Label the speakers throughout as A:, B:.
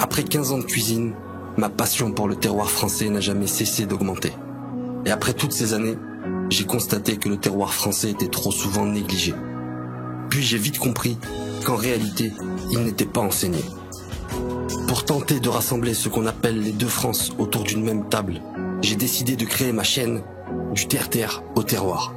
A: Après 15 ans de cuisine, ma passion pour le terroir français n'a jamais cessé d'augmenter. Et après toutes ces années, j'ai constaté que le terroir français était trop souvent négligé. Puis j'ai vite compris qu'en réalité, il n'était pas enseigné. Pour tenter de rassembler ce qu'on appelle les deux France autour d'une même table, j'ai décidé de créer ma chaîne du terre-terre au terroir.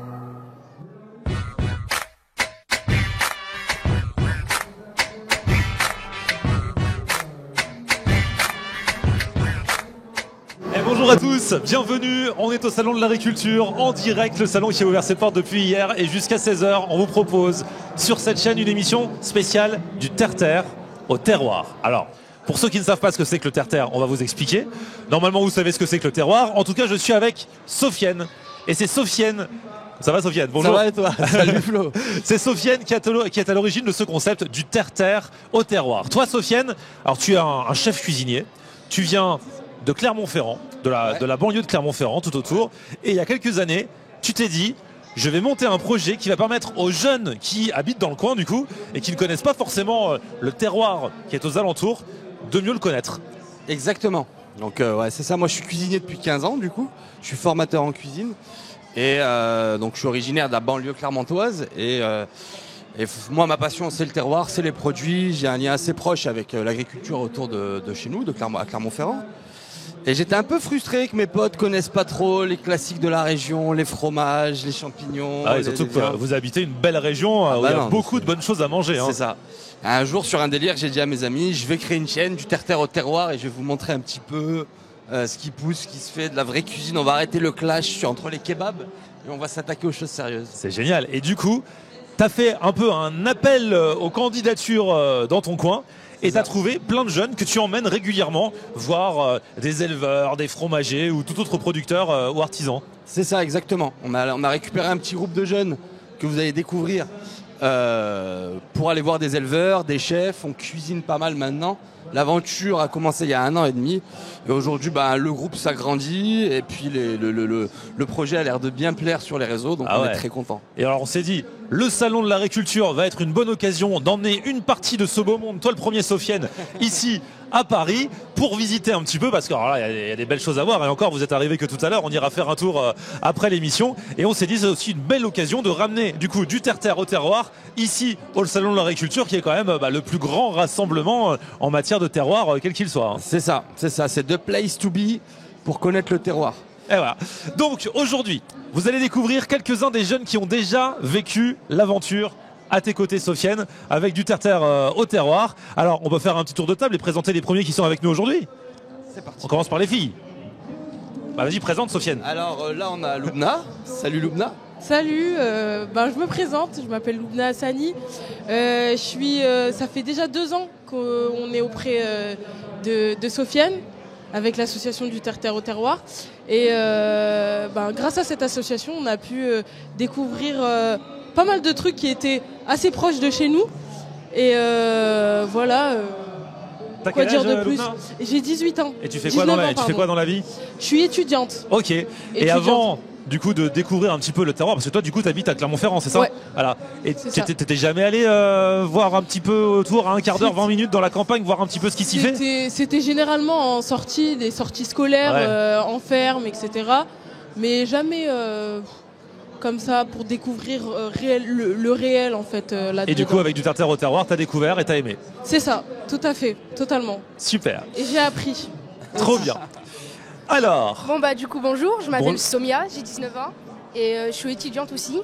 B: Bonjour à tous, bienvenue, on est au Salon de l'Agriculture, en direct, le salon qui a ouvert ses portes depuis hier et jusqu'à 16h, on vous propose sur cette chaîne une émission spéciale du terre-terre au terroir. Alors, pour ceux qui ne savent pas ce que c'est que le terre-terre, on va vous expliquer. Normalement, vous savez ce que c'est que le terroir. En tout cas, je suis avec Sofiane. Et c'est Sofiane. Ça va, Sofiane? Bonjour.
C: Ça va et toi? Salut Flo.
B: C'est Sofiane qui est à l'origine de ce concept du terre-terre au terroir. Toi, Sofiane, alors tu es un chef cuisinier. Tu viens de Clermont-Ferrand, de la banlieue de Clermont-Ferrand, tout autour. Et il y a quelques années, tu t'es dit, je vais monter un projet qui va permettre aux jeunes qui habitent dans le coin, du coup, et qui ne connaissent pas forcément le terroir qui est aux alentours, de mieux le connaître.
C: Exactement. Donc ouais, c'est ça, moi je suis cuisinier depuis 15 ans du coup, je suis formateur en cuisine et donc je suis originaire de la banlieue clermontoise et moi ma passion c'est le terroir, c'est les produits, j'ai un lien assez proche avec l'agriculture autour de chez nous, à Clermont-Ferrand. Et j'étais un peu frustré que mes potes connaissent pas trop les classiques de la région, les fromages, les champignons.
B: Ah, et surtout que vous habitez une belle région où il y a beaucoup de bonnes choses à manger.
C: C'est ça. Un jour, sur un délire, j'ai dit à mes amis, je vais créer une chaîne du terre-terre au terroir et je vais vous montrer un petit peu ce qui pousse, ce qui se fait, de la vraie cuisine. On va arrêter le clash entre les kebabs et on va s'attaquer aux choses sérieuses.
B: C'est génial. Et du coup, tu as fait un peu un appel aux candidatures dans ton coin. Et tu as trouvé plein de jeunes que tu emmènes régulièrement voir des éleveurs, des fromagers ou tout autre producteur ou artisan.
C: C'est ça, exactement. On a récupéré un petit groupe de jeunes que vous allez découvrir pour aller voir des éleveurs, des chefs. On cuisine pas mal maintenant. L'aventure a commencé il y a 1 an et demi. Et aujourd'hui, le groupe s'agrandit. Et puis le projet a l'air de bien plaire sur les réseaux. Donc on est très contents.
B: Et alors on s'est dit, le salon de l'agriculture va être une bonne occasion d'emmener une partie de ce beau monde, toi le premier Sofiane, ici à Paris, pour visiter un petit peu, parce qu'il y a des belles choses à voir. Et encore, vous êtes arrivé que tout à l'heure, on ira faire un tour après l'émission. Et on s'est dit, c'est aussi une belle occasion de ramener du coup du terre-terre au terroir, ici au salon de l'agriculture, qui est quand même le plus grand rassemblement en matière de terroir, quel qu'il soit. Hein.
C: C'est ça, c'est the place to be pour connaître le terroir.
B: Et voilà. Donc aujourd'hui, vous allez découvrir quelques-uns des jeunes qui ont déjà vécu l'aventure à tes côtés, Sofiane, avec du terre-terre au terroir. Alors, on peut faire un petit tour de table et présenter les premiers qui sont avec nous aujourd'hui.
C: C'est parti.
B: On commence par les filles. Vas-y, présente, Sofiane.
C: Alors là, on a Loubna. Salut Loubna.
D: Salut, je me présente, je m'appelle Loubna Hassani. Ça fait déjà 2 ans qu'on est auprès de Sofiane, avec l'association du terre-terre au terroir. Et grâce à cette association, on a pu découvrir pas mal de trucs qui étaient assez proches de chez nous. Et voilà.
B: T'as
D: quoi
B: quel
D: dire
B: âge,
D: de plus?
B: Loubna ?
D: J'ai 18 ans.
B: Et tu fais quoi dans la vie?
D: Je suis étudiante.
B: Ok. Et avant du coup de découvrir un petit peu le terroir, parce que toi du coup t'habites à Clermont-Ferrand, c'est ça?
D: Ouais.
B: Voilà. Et t'étais jamais allé voir un petit peu autour, à un quart d'heure, 20 minutes dans la campagne, voir un petit peu ce qui s'y fait?
D: C'était généralement en sortie, des sorties scolaires, en ferme, etc. Mais jamais comme ça pour découvrir le réel en fait là-dedans.
B: Et du coup avec du terre-terre au terroir, t'as découvert et t'as aimé?
D: C'est ça, tout à fait, totalement.
B: Super.
D: Et j'ai appris.
B: Trop bien. Alors.
E: Du coup bonjour, je m'appelle Somia, j'ai 19 ans et je suis étudiante aussi.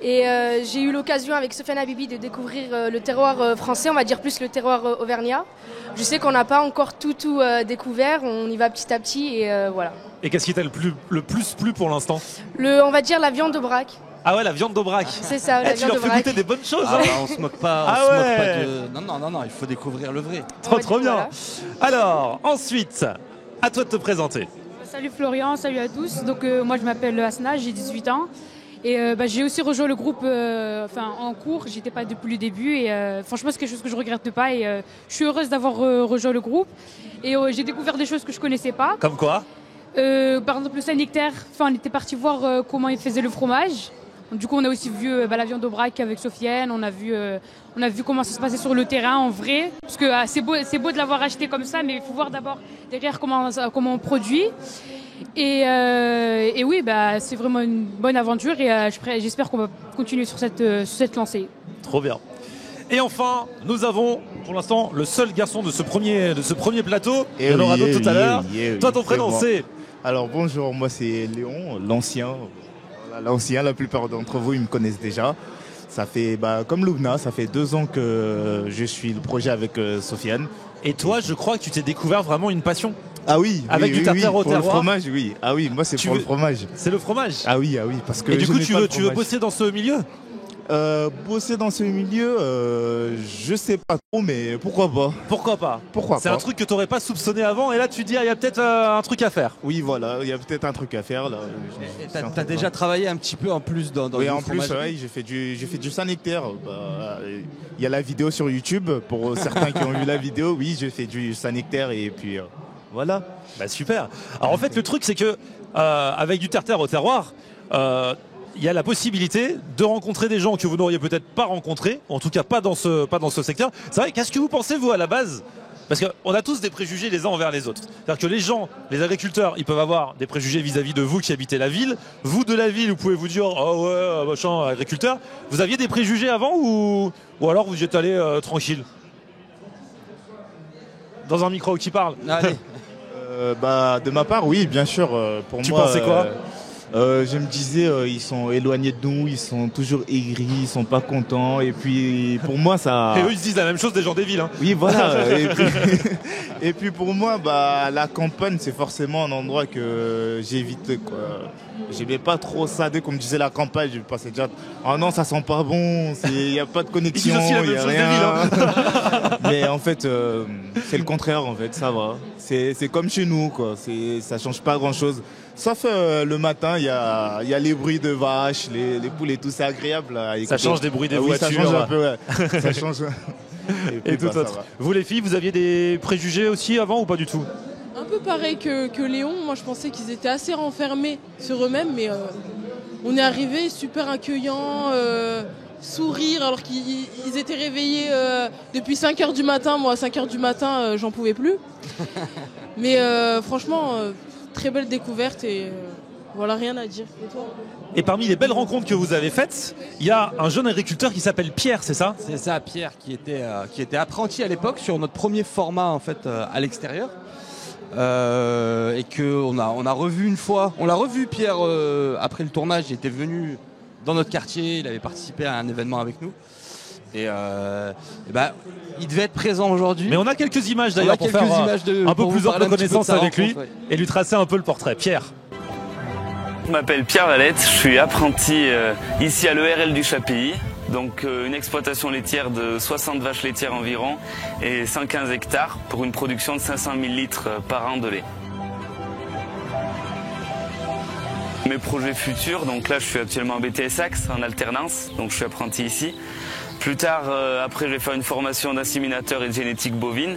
E: Et j'ai eu l'occasion avec Sofiane Habibi de découvrir le terroir français, on va dire plus le terroir auvergnat. Je sais qu'on n'a pas encore tout découvert, on y va petit à petit et voilà.
B: Et qu'est-ce qui t'a le plus plu pour l'instant?
E: On va dire la viande d'Aubrac.
B: Ah ouais, la viande d'Aubrac.
E: C'est ça, la viande
B: d'Aubrac. Tu leur fais goûter des bonnes choses.
C: On se moque pas, Non, il faut découvrir le vrai.
B: Trop bien. Voilà. Alors, ensuite, à toi de te présenter.
F: Salut Florian, salut à tous. Donc moi je m'appelle Asna, j'ai 18 ans. Et j'ai aussi rejoint le groupe en cours, j'étais pas depuis le début et franchement c'est quelque chose que je regrette pas et je suis heureuse d'avoir rejoint le groupe et j'ai découvert des choses que je connaissais pas.
B: Comme quoi?
F: Par exemple le Saint-Nectaire, on était parti voir comment ils faisaient le fromage. Du coup, on a aussi vu la viande au braque avec Sofiane. On a vu comment ça se passait sur le terrain en vrai. Parce que c'est beau de l'avoir acheté comme ça, mais il faut voir d'abord derrière comment on produit. Et oui, c'est vraiment une bonne aventure et j'espère qu'on va continuer sur cette lancée.
B: Trop bien. Et enfin, nous avons pour l'instant le seul garçon de ce premier plateau. Il y en aura d'autres tout à l'heure. Toi, ton prénom, c'est...
G: Alors bonjour, moi c'est Léon, l'ancien. Voilà, l'ancien, la plupart d'entre vous ils me connaissent déjà. Ça fait, comme Loubna, ça fait 2 ans que je suis le projet avec Sofiane.
B: Et toi, je crois que tu t'es découvert vraiment une passion.
G: Ah oui,
B: avec du tartare au terroir.
G: Pour le fromage, oui. Ah oui, moi c'est pour le fromage.
B: C'est le fromage.
G: Ah oui, parce que.
B: Et du coup, tu veux bosser dans ce milieu?
G: Bosser dans ce milieu, je sais pas trop, mais pourquoi pas.
B: Pourquoi pas? C'est un truc que t'aurais pas soupçonné avant, et là tu te dis il y a peut-être un truc à faire.
G: Oui, voilà, il y a peut-être un truc à faire là.
C: T'as déjà travaillé un petit peu en plus dans
G: oui,
C: le
G: en
C: fromage.
G: plus, j'ai fait du Saint-Nectaire. Il y a la vidéo sur YouTube pour certains qui ont vu la vidéo. Oui, j'ai fait du Saint-Nectaire et puis voilà.
B: Super. Alors en fait, le truc c'est que avec du tartare au terroir. Il y a la possibilité de rencontrer des gens que vous n'auriez peut-être pas rencontrés, en tout cas pas dans ce secteur. C'est vrai, qu'est-ce que vous pensez vous à la base? Parce qu'on a tous des préjugés les uns envers les autres. C'est-à-dire que les agriculteurs, ils peuvent avoir des préjugés vis-à-vis de vous qui habitez la ville. Vous de la ville, vous pouvez vous dire oh ouais, machin, agriculteur. Vous aviez des préjugés avant ou alors vous y êtes allé tranquille? Dans un micro qui parle.
C: Allez.
G: De ma part, oui, bien sûr. Pour
B: tu
G: moi,
B: pensais quoi?
G: Je me disais, ils sont éloignés de nous, ils sont toujours aigris, ils sont pas contents. Et puis, pour moi, ça...
B: Et eux, ils se disent la même chose des gens des villes. Hein.
G: Oui, voilà. Et puis, pour moi, la campagne, c'est forcément un endroit que j'évite, quoi. J'aimais pas trop ça. Dès qu'on me disait la campagne, je pensais déjà, oh non, ça sent pas bon, il n'y a pas de connexion, il n'y a rien. Hein. Mais en fait, c'est le contraire, en fait, ça va. C'est comme chez nous, quoi. Ça change pas grand-chose. Sauf le matin, il y a les bruits de vaches, les poules et tout, c'est agréable.
B: Ça change des bruits des voitures.
G: Ça change un peu, ouais. Ça change.
B: Et tout autre. Vous les filles, vous aviez des préjugés aussi avant ou pas du tout?
D: Un peu pareil que Léon, moi je pensais qu'ils étaient assez renfermés sur eux-mêmes, mais on est arrivés super accueillants, sourire alors qu'ils étaient réveillés depuis 5h du matin. Moi à 5h du matin, j'en pouvais plus. Mais franchement, très belle découverte et voilà, rien à dire. Et toi?
B: Et parmi les belles rencontres que vous avez faites, il y a un jeune agriculteur qui s'appelle Pierre, c'est ça?
C: C'est ça, Pierre, qui était apprenti à l'époque sur notre premier format en fait à l'extérieur. Et qu'on a revu une fois. On l'a revu, Pierre, après le tournage. Il était venu dans notre quartier, il avait participé à un événement avec nous. Et il devait être présent aujourd'hui.
B: Mais on a quelques images d'ailleurs pour faire un peu plus de connaissance avec lui et lui tracer un peu le portrait. Pierre.
H: Je m'appelle Pierre Valette, je suis apprenti ici à l'ERL du Chapilly. Donc une exploitation laitière de 60 vaches laitières environ et 115 hectares pour une production de 500 000 litres par an de lait. Mes projets futurs, donc là je suis actuellement en BTS Axe en alternance, donc je suis apprenti ici. Plus tard, après je vais faire une formation d'inséminateur et de génétique bovine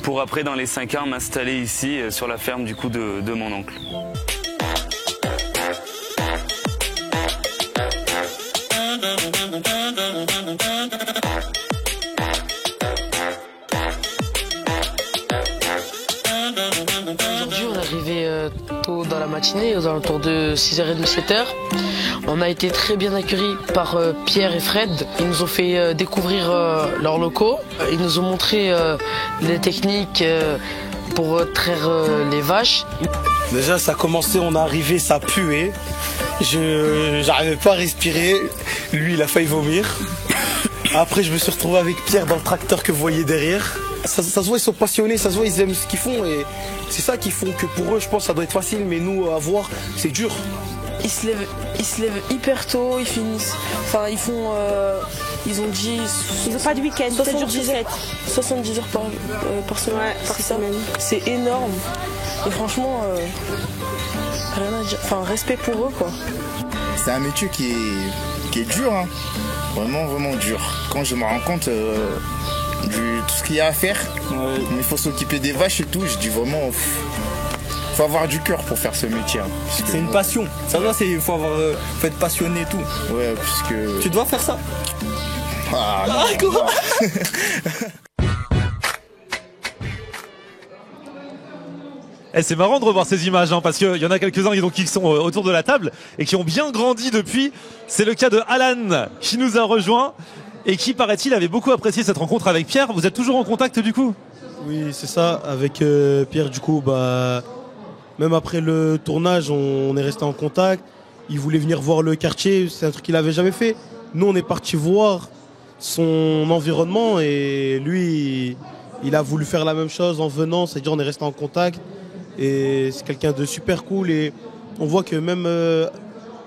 H: pour après dans les 5 ans m'installer ici sur la ferme du coup de mon oncle.
I: Aujourd'hui, on est arrivé tôt dans la matinée, aux alentours de 6h30, 7h. On a été très bien accueillis par Pierre et Fred. Ils nous ont fait découvrir leurs locaux. Ils nous ont montré les techniques pour traire les vaches.
J: Déjà, ça a commencé, on est arrivé, ça puait. J'arrivais pas à respirer. Lui, il a failli vomir. Après, je me suis retrouvé avec Pierre dans le tracteur que vous voyez derrière. Ça se voit, ils sont passionnés, ça se voit, ils aiment ce qu'ils font. Et c'est ça qui font que pour eux, je pense, ça doit être facile. Mais nous, à voir, c'est dur.
I: Ils se lèvent hyper tôt, ils finissent. Enfin, ils font. Ils ont dit.
K: Ils n'ont pas de week-end,
I: 70 heures par semaine.
K: Ouais, par semaine.
I: C'est énorme. Et franchement, rien à dire. Enfin, respect pour eux, quoi.
L: C'est un métier qui est dur, hein. Vraiment, vraiment dur. Quand je me rends compte tout ce qu'il y a à faire, mais il faut s'occuper des vaches et tout, je dis vraiment, faut avoir du cœur pour faire ce métier. Hein,
J: c'est une passion. Ça va, faut être passionné et tout.
L: Ouais, puisque...
J: Tu dois faire ça.
L: Ah, non.
B: C'est marrant de revoir ces images, hein, parce qu'il y en a quelques-uns qui sont autour de la table et qui ont bien grandi depuis. C'est le cas de Alan qui nous a rejoint et qui, paraît-il, avait beaucoup apprécié cette rencontre avec Pierre. Vous êtes toujours en contact du coup?
M: Oui, c'est ça. Avec Pierre, du coup, même après le tournage, on est resté en contact. Il voulait venir voir le quartier, c'est un truc qu'il n'avait jamais fait. Nous, on est parti voir son environnement et lui, il a voulu faire la même chose en venant, c'est-à-dire on est resté en contact. Et c'est quelqu'un de super cool et on voit que même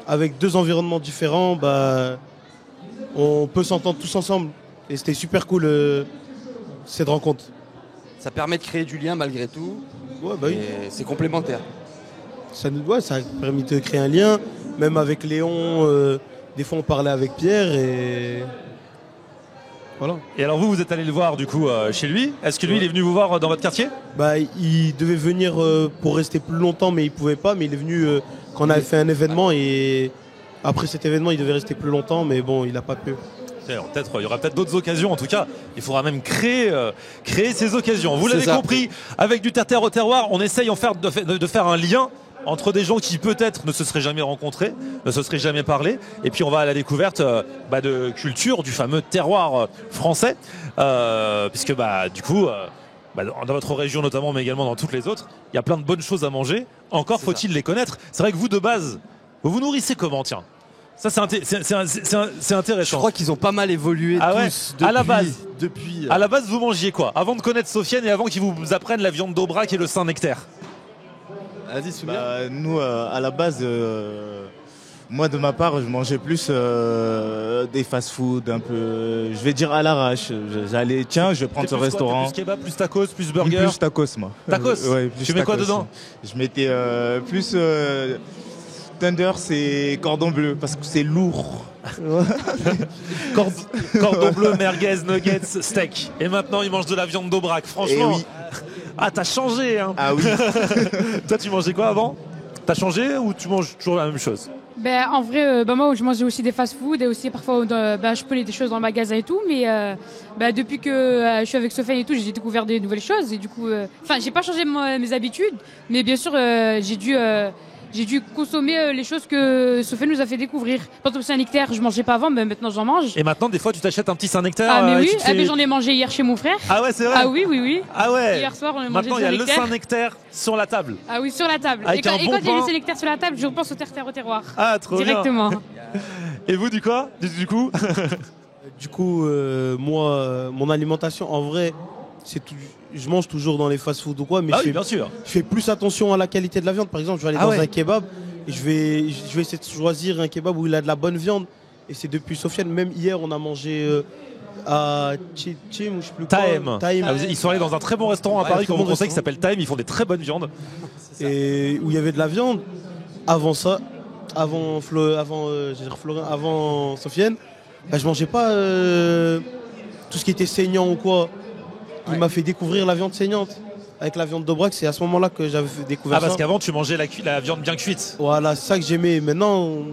M: avec deux environnements différents, on peut s'entendre tous ensemble. Et c'était super cool cette rencontre.
C: Ça permet de créer du lien malgré tout.
M: Ouais, oui.
C: Et c'est complémentaire.
M: Ça a permis de créer un lien. Même avec Léon, des fois on parlait avec Pierre et... Voilà.
B: Et alors vous êtes allé le voir du coup chez lui. Est-ce que lui il est venu vous voir dans votre quartier?
M: Il devait venir pour rester plus longtemps mais il pouvait pas. Mais il est venu quand on avait fait un événement et après cet événement il devait rester plus longtemps mais bon il n'a pas pu.
B: Il y aura peut-être d'autres occasions. En tout cas, il faudra même créer ces occasions. Vous l'avez compris, avec du terre au terroir, on essaye de faire un lien entre des gens qui peut-être ne se seraient jamais rencontrés, ne se seraient jamais parlé, et puis on va à la découverte de culture, du fameux terroir français, puisque du coup, dans votre région notamment, mais également dans toutes les autres, il y a plein de bonnes choses à manger. Encore faut-il les connaître. C'est vrai que vous, de base, vous nourrissez comment, tiens? Ça, c'est intéressant.
C: Je crois qu'ils ont pas mal évolué tous depuis,
B: à la base, vous mangiez quoi? Avant de connaître Sofiane et avant qu'ils vous apprennent la viande d'Aubrac et le Saint-Nectaire?
G: Vas-y, nous, à la base, moi de ma part, je mangeais plus des fast-food, un peu, je vais dire à l'arrache. J'allais, tiens, je vais prendre ce restaurant.
B: Plus kebab, plus tacos, plus burger?
G: Plus tacos, moi.
B: Tacos?
G: Ouais,
B: tu mets quoi dedans?
G: Je mettais plus Thunder, c'est cordon bleu, parce que c'est lourd.
B: Cordon bleu, merguez, nuggets, steak. Et maintenant, il mange de la viande d'Aubrac. Franchement,
G: oui.
B: Ah, t'as changé, hein.
G: Ah oui.
B: Toi, tu mangeais quoi avant? T'as changé ou tu manges toujours la même chose?
F: En vrai, moi je mangeais aussi des fast-food et aussi parfois je prenais des choses dans le magasin et tout, mais depuis que je suis avec Sofiane et tout, j'ai découvert des nouvelles choses et du coup, j'ai pas changé mes habitudes, mais bien sûr j'ai dû consommer les choses que Sofiane nous a fait découvrir. Par exemple, Saint-Nectaire, je mangeais pas avant, mais maintenant j'en mange.
B: Et maintenant, des fois, tu t'achètes un petit Saint-Nectaire.
F: Ah mais oui, j'en ai mangé hier chez mon frère.
B: Ah ouais, c'est vrai.
F: Ah oui.
B: Ah ouais.
F: Hier soir, on a mangé
B: maintenant, il y a le Saint-Nectaire sur la table.
F: Ah oui, sur la table.
B: Avec
F: et quand il y a le Saint-Nectaire sur la table, je repense au terre au terroir.
B: Ah, trop
F: directement.
B: Bien. Et vous, du coup
M: Du coup, moi, mon alimentation, en vrai, je mange toujours dans les fast-food ou quoi, mais
B: bien sûr.
M: Je fais plus attention à la qualité de la viande. Par exemple, je vais aller dans un kebab et je vais essayer de choisir un kebab où il a de la bonne viande. Et c'est depuis Sofiane. Même hier, on a mangé à Tim, je sais plus quoi.
B: Time. Ils sont allés dans un très bon restaurant à Paris qu'on vous conseille qui s'appelle Time. Ils font des très bonnes viandes.
M: Et où il y avait de la viande. Avant ça, avant Sofiane, je mangeais pas tout ce qui était saignant ou quoi. Il m'a fait découvrir la viande saignante. Avec la viande d'Aubrac, c'est à ce moment-là que j'avais découvert ça.
B: Ah, parce qu'avant, tu mangeais la viande bien cuite.
M: Voilà, c'est ça que j'aimais. Maintenant,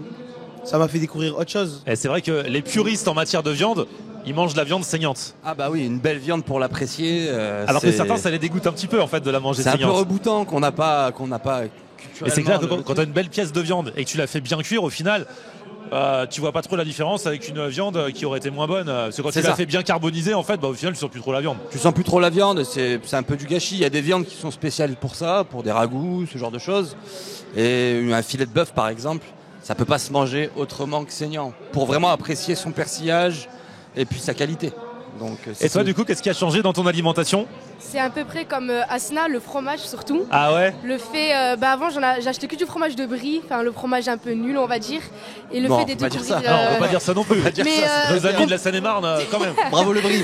M: ça m'a fait découvrir autre chose.
B: Et c'est vrai que les puristes en matière de viande, ils mangent de la viande saignante.
C: Ah bah oui, une belle viande pour l'apprécier.
B: Alors que certains, ça les dégoûte un petit peu en fait de la manger saignante.
C: C'est un peu reboutant qu'on n'a pas
B: Et c'est clair que quand tu as une belle pièce de viande et que tu la fais bien cuire, au final, tu vois pas trop la différence avec une viande qui aurait été moins bonne. Parce que quand tu la fais bien carbonisée, en fait, au final, tu sens plus trop la viande.
C: Tu sens plus trop la viande, c'est un peu du gâchis. Il y a des viandes qui sont spéciales pour ça, pour des ragoûts, ce genre de choses. Et un filet de bœuf, par exemple, ça peut pas se manger autrement que saignant. Pour vraiment apprécier son persillage et puis sa qualité. Donc,
B: et toi, du coup, qu'est-ce qui a changé dans ton alimentation?
E: C'est à peu près comme Asna, le fromage surtout.
B: Ah ouais?
E: Le fait, avant j'achetais que du fromage de brie, le fromage un peu nul on va dire. Et le fait de découvrir...
B: Non, on peut pas dire ça non plus. Nos amis de la Seine-et-Marne, quand même.
C: Bravo le brie.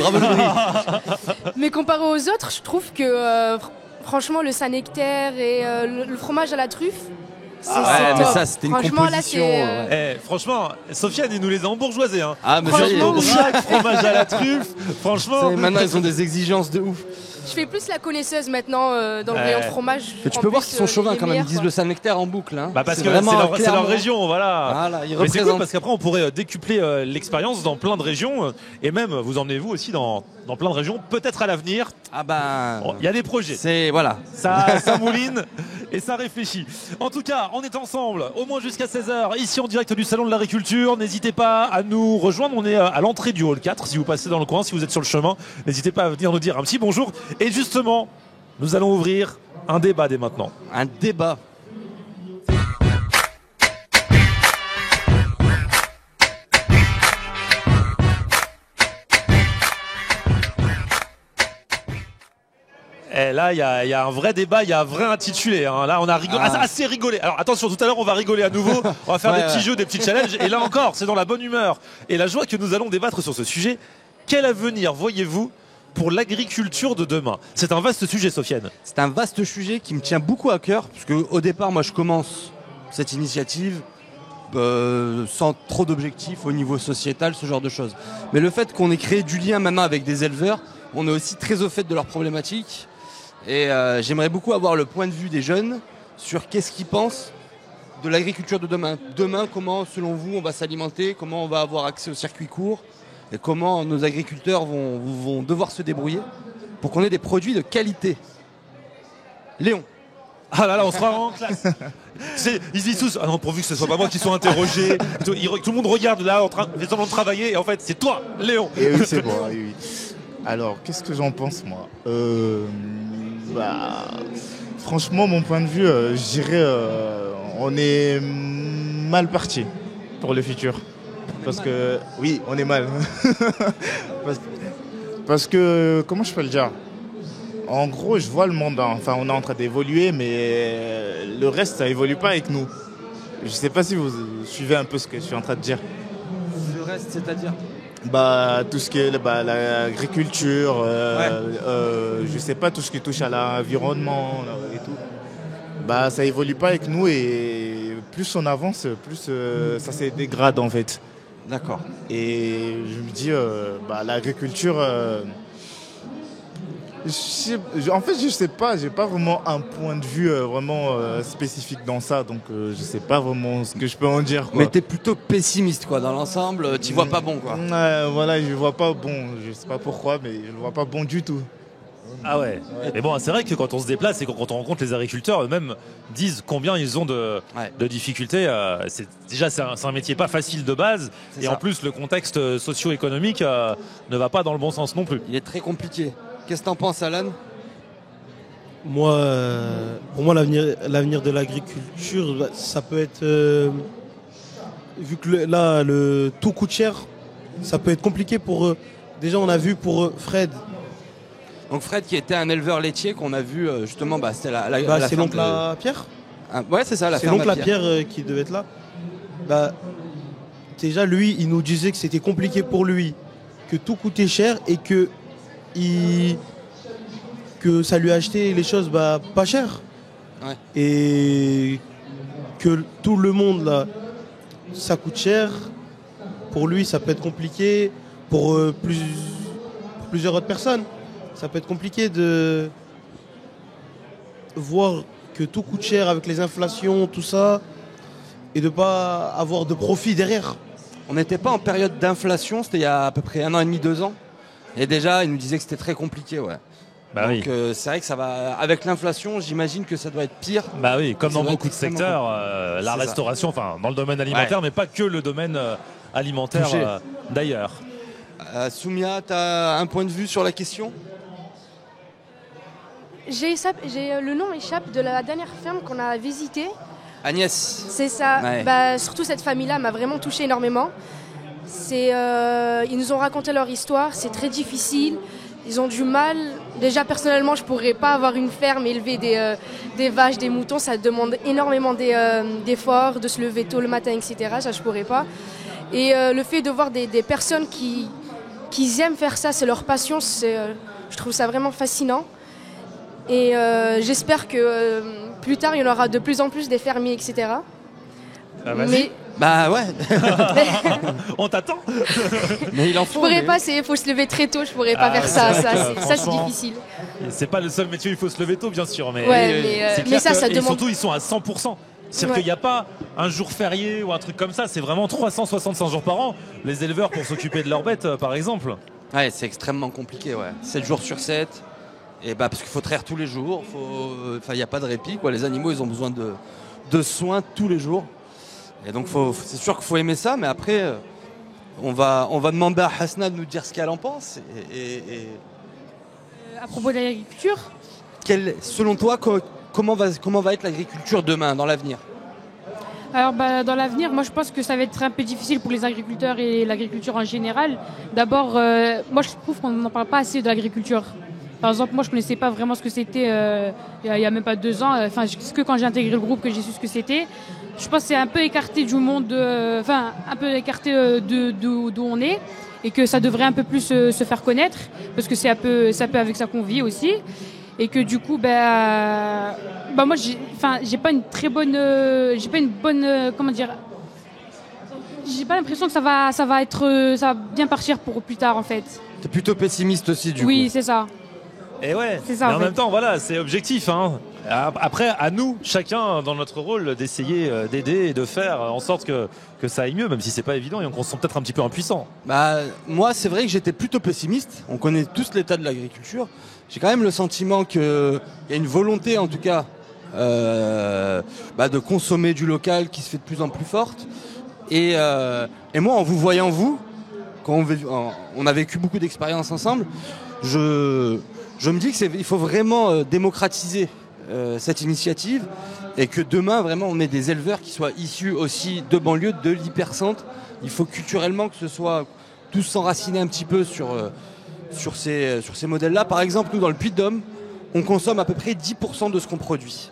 E: Mais comparé aux autres, je trouve que franchement le Saint-Nectaire et le fromage à la truffe,
C: mais ça c'était une composition.
B: Franchement, Sofiane, il nous les a embourgeoisés. Hein.
C: Ah mais
B: franchement, fromage à la truffe, franchement.
C: Maintenant ils ont des exigences de ouf.
E: Je fais plus la connaisseuse maintenant dans le rayon de fromage.
C: Mais tu peux voir qu'ils sont chauvins quand même, ils disent le Saint-Nectaire en boucle. Hein.
B: Bah parce que c'est leur région, voilà.
C: Mais
B: c'est cool parce qu'après on pourrait décupler l'expérience dans plein de régions et même vous emmenez-vous aussi dans plein de régions, peut-être à l'avenir.
C: Ah ben,
B: il y a des projets.
C: C'est voilà.
B: Ça mouline et ça réfléchit. En tout cas, on est ensemble au moins jusqu'à 16h ici en direct du Salon de l'Agriculture. N'hésitez pas à nous rejoindre. On est à l'entrée du hall 4. Si vous passez dans le coin, si vous êtes sur le chemin, n'hésitez pas à venir nous dire un petit bonjour. Et justement, nous allons ouvrir un débat dès maintenant.
C: Un débat.
B: Et là, il y a un vrai débat, il y a un vrai intitulé. Hein. Là, on a assez rigolé. Alors attention, tout à l'heure, on va rigoler à nouveau. On va faire des petits jeux, des petits challenges. Et là encore, c'est dans la bonne humeur et la joie que nous allons débattre sur ce sujet. Quel avenir voyez-vous pour l'agriculture de demain? C'est un vaste sujet, Sofiane.
C: C'est un vaste sujet qui me tient beaucoup à cœur. Parce qu'au départ, moi, je commence cette initiative sans trop d'objectifs au niveau sociétal, ce genre de choses. Mais le fait qu'on ait créé du lien même avec des éleveurs, on est aussi très au fait de leurs problématiques. Et j'aimerais beaucoup avoir le point de vue des jeunes sur qu'est-ce qu'ils pensent de l'agriculture de demain. Demain, comment, selon vous, on va s'alimenter, comment on va avoir accès aux circuits courts et comment nos agriculteurs vont devoir se débrouiller pour qu'on ait des produits de qualité. Léon.
B: Ah là, on sera en classe. Ils disent tous, ah non, pourvu que ce soit pas moi qui sois interrogé. Tout le monde regarde là, en train de travailler, et en fait, c'est toi, Léon.
G: Et oui, c'est moi, oui. Alors, qu'est-ce que j'en pense, moi franchement, mon point de vue, je dirais, on est mal parti pour le futur. Parce que, oui, on est mal. parce que, comment je peux le dire? En gros, je vois le monde, enfin, on est en train d'évoluer, mais le reste, ça évolue pas avec nous. Je sais pas si vous suivez un peu ce que je suis en train de dire.
C: Le reste, c'est-à-dire?
G: Tout ce qui est l'agriculture, je sais pas, tout ce qui touche à l'environnement et tout. Ça évolue pas avec nous et plus on avance, plus ça se dégrade en fait.
C: D'accord.
G: Et je me dis, l'agriculture, en fait, je sais pas, j'ai pas vraiment un point de vue vraiment spécifique dans ça, donc je sais pas vraiment ce que je peux en dire, quoi.
C: Mais t'es plutôt pessimiste, quoi, dans l'ensemble, t'y vois pas bon, quoi.
G: Voilà, je vois pas bon, je sais pas pourquoi, mais je le vois pas bon du tout.
B: Ah ouais. Mais bon, c'est vrai que quand on se déplace et quand on rencontre les agriculteurs, eux-mêmes disent combien ils ont de difficultés. C'est un métier pas facile de base, et ça. En plus le contexte socio-économique ne va pas dans le bon sens non plus.
C: Il est très compliqué. Qu'est-ce que t'en penses, Alan?
M: Moi, pour moi, l'avenir de l'agriculture, ça peut être, vu que tout coûte cher, ça peut être compliqué pour eux. Déjà, on a vu pour Fred.
C: Donc Fred, qui était un éleveur laitier qu'on a vu justement, c'était
M: c'est l'oncle à Pierre.
C: Ouais, c'est ça, la ferme.
M: C'est l'oncle à Pierre qui devait être là. Déjà, lui, il nous disait que c'était compliqué pour lui, que tout coûtait cher et que ça lui a acheté les choses pas cher.
C: Ouais.
M: Et que tout le monde là, ça coûte cher. Pour lui, ça peut être compliqué. Pour plusieurs autres personnes, ça peut être compliqué de voir que tout coûte cher avec les inflations, tout ça, et de pas avoir de profit derrière.
C: On n'était pas en période d'inflation, c'était il y a à peu près 1 an et demi, 2 ans. Et déjà, il nous disait que c'était très compliqué, ouais. Donc c'est vrai que ça va. Avec l'inflation, j'imagine que ça doit être pire.
B: Bah oui, comme dans beaucoup de secteurs, la restauration, enfin dans le domaine alimentaire, mais pas que le domaine alimentaire d'ailleurs.
C: Soumia, tu as un point de vue sur la question?
E: Le nom échappe de la dernière ferme qu'on a visitée.
C: Agnès.
E: C'est ça.
C: Ouais.
E: Surtout cette famille-là m'a vraiment touchée énormément. Ils nous ont raconté leur histoire, c'est très difficile. Ils ont du mal. Déjà, personnellement, je ne pourrais pas avoir une ferme, élever des vaches, des moutons. Ça demande énormément d'efforts, de se lever tôt le matin, etc. Ça, je ne pourrais pas. Et le fait de voir des personnes qui aiment faire ça, c'est leur passion, je trouve ça vraiment fascinant. Et j'espère que plus tard, il y en aura de plus en plus des fermiers, etc.
C: Bah ouais.
B: On t'attend.
C: Mais il en
E: Je
C: faut.
E: pourrais
C: mais-
E: pas, il faut se lever très tôt, je pourrais pas faire ça.
B: c'est vrai que,
E: Ça, c'est
B: franchement,
E: difficile.
B: C'est pas le seul métier où il faut se lever tôt, bien sûr, mais,
E: Ouais, mais,
B: c'est
E: mais
B: clair
E: ça
B: et
E: demande.
B: surtout ils sont à 100%. C'est-à-dire
E: Ouais.
B: qu'il n'y a pas un jour férié ou un truc comme ça, c'est vraiment 365 jours par an. Les éleveurs pour s'occuper de leurs bêtes, par exemple.
C: Ouais, c'est extrêmement compliqué, ouais. 7 jours sur 7. Et bah parce qu'il faut traire tous les jours, il n'y a pas de répit, quoi. Les animaux, ils ont besoin de soins tous les jours. Et donc c'est sûr qu'il faut aimer ça, mais après on va demander à Hasna de nous dire ce qu'elle en pense. Et
F: À propos de l'agriculture,
C: selon toi, comment va être l'agriculture demain, dans l'avenir?
F: alors dans l'avenir, moi je pense que ça va être un peu difficile pour les agriculteurs et l'agriculture en général. D'abord, moi je trouve qu'on n'en parle pas assez de l'agriculture. Par exemple, moi je connaissais pas vraiment ce que c'était il y a même pas 2 ans. Enfin, c'est que quand j'ai intégré le groupe que j'ai su ce que c'était. Je pense que c'est un peu écarté du monde, enfin un peu écarté d'où on est, et que ça devrait un peu plus se faire connaître, parce que c'est un peu avec ça qu'on vit aussi. Et que du coup, moi, j'ai pas une très bonne, comment dire, j'ai pas l'impression que ça va bien partir pour plus tard en fait.
C: T'es plutôt pessimiste aussi du coup.
F: Oui, c'est ça.
B: Et ouais,
F: C'est ça,
B: mais en
F: en fait.
B: même temps, voilà, c'est objectif. Hein. Après, à nous, chacun dans notre rôle, d'essayer d'aider et de faire en sorte que ça aille mieux, même si c'est pas évident et qu'on se sent peut-être un petit peu impuissant.
C: Bah, moi, c'est vrai que j'étais plutôt pessimiste. On connaît tous l'état de l'agriculture. J'ai quand même le sentiment qu'il y a une volonté, en tout cas, de consommer du local qui se fait de plus en plus forte. Et moi, en vous voyant, quand on a vécu beaucoup d'expériences ensemble, je me dis qu'il faut vraiment démocratiser cette initiative et que demain, vraiment, on ait des éleveurs qui soient issus aussi de banlieue, de l'hypercentre. Il faut culturellement que ce soit tous s'enraciner un petit peu sur ces modèles-là. Par exemple, nous, dans le Puy-de-Dôme, on consomme à peu près 10% de ce qu'on produit.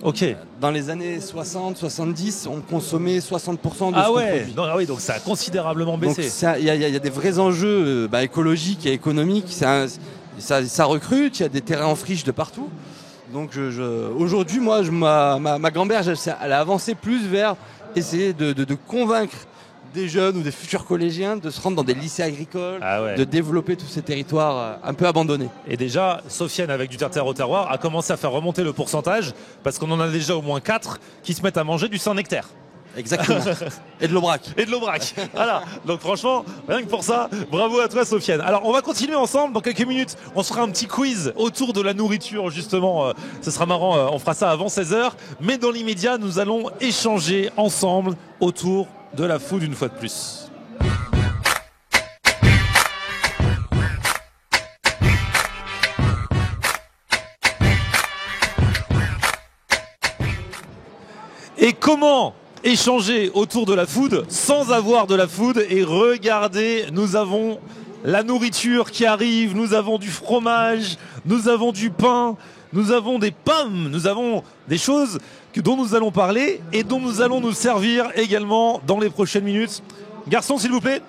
B: Ok.
C: Dans les années 60, 70, on consommait 60% de ce qu'on produit.
B: Oui, donc ça a considérablement baissé.
C: Donc il y a des vrais enjeux écologiques et économiques. Ça recrute, il y a des terrains en friche de partout. Donc aujourd'hui, moi, ma grand-mère, elle a avancé plus vers essayer de convaincre des jeunes ou des futurs collégiens de se rendre dans des lycées agricoles, de développer tous ces territoires un peu abandonnés.
B: Et déjà, Sofiane, avec du terre au terroir, a commencé à faire remonter le pourcentage parce qu'on en a déjà au moins 4 qui se mettent à manger du Saint-Nectaire.
C: Exactement. Et de l'Aubrac.
B: Et de l'Aubrac. Voilà. Donc franchement, rien que pour ça, bravo à toi Sofiane. Alors on va continuer ensemble. Dans quelques minutes, on se fera un petit quiz autour de la nourriture justement. Ce sera marrant, on fera ça avant 16h. Mais dans l'immédiat, nous allons échanger ensemble autour de la food une fois de plus. Et comment échanger autour de la food sans avoir de la food? Et regardez, nous avons la nourriture qui arrive, nous avons du fromage, nous avons du pain, nous avons des pommes, nous avons des choses dont nous allons parler et dont nous allons nous servir également dans les prochaines minutes. Garçon, s'il vous plaît,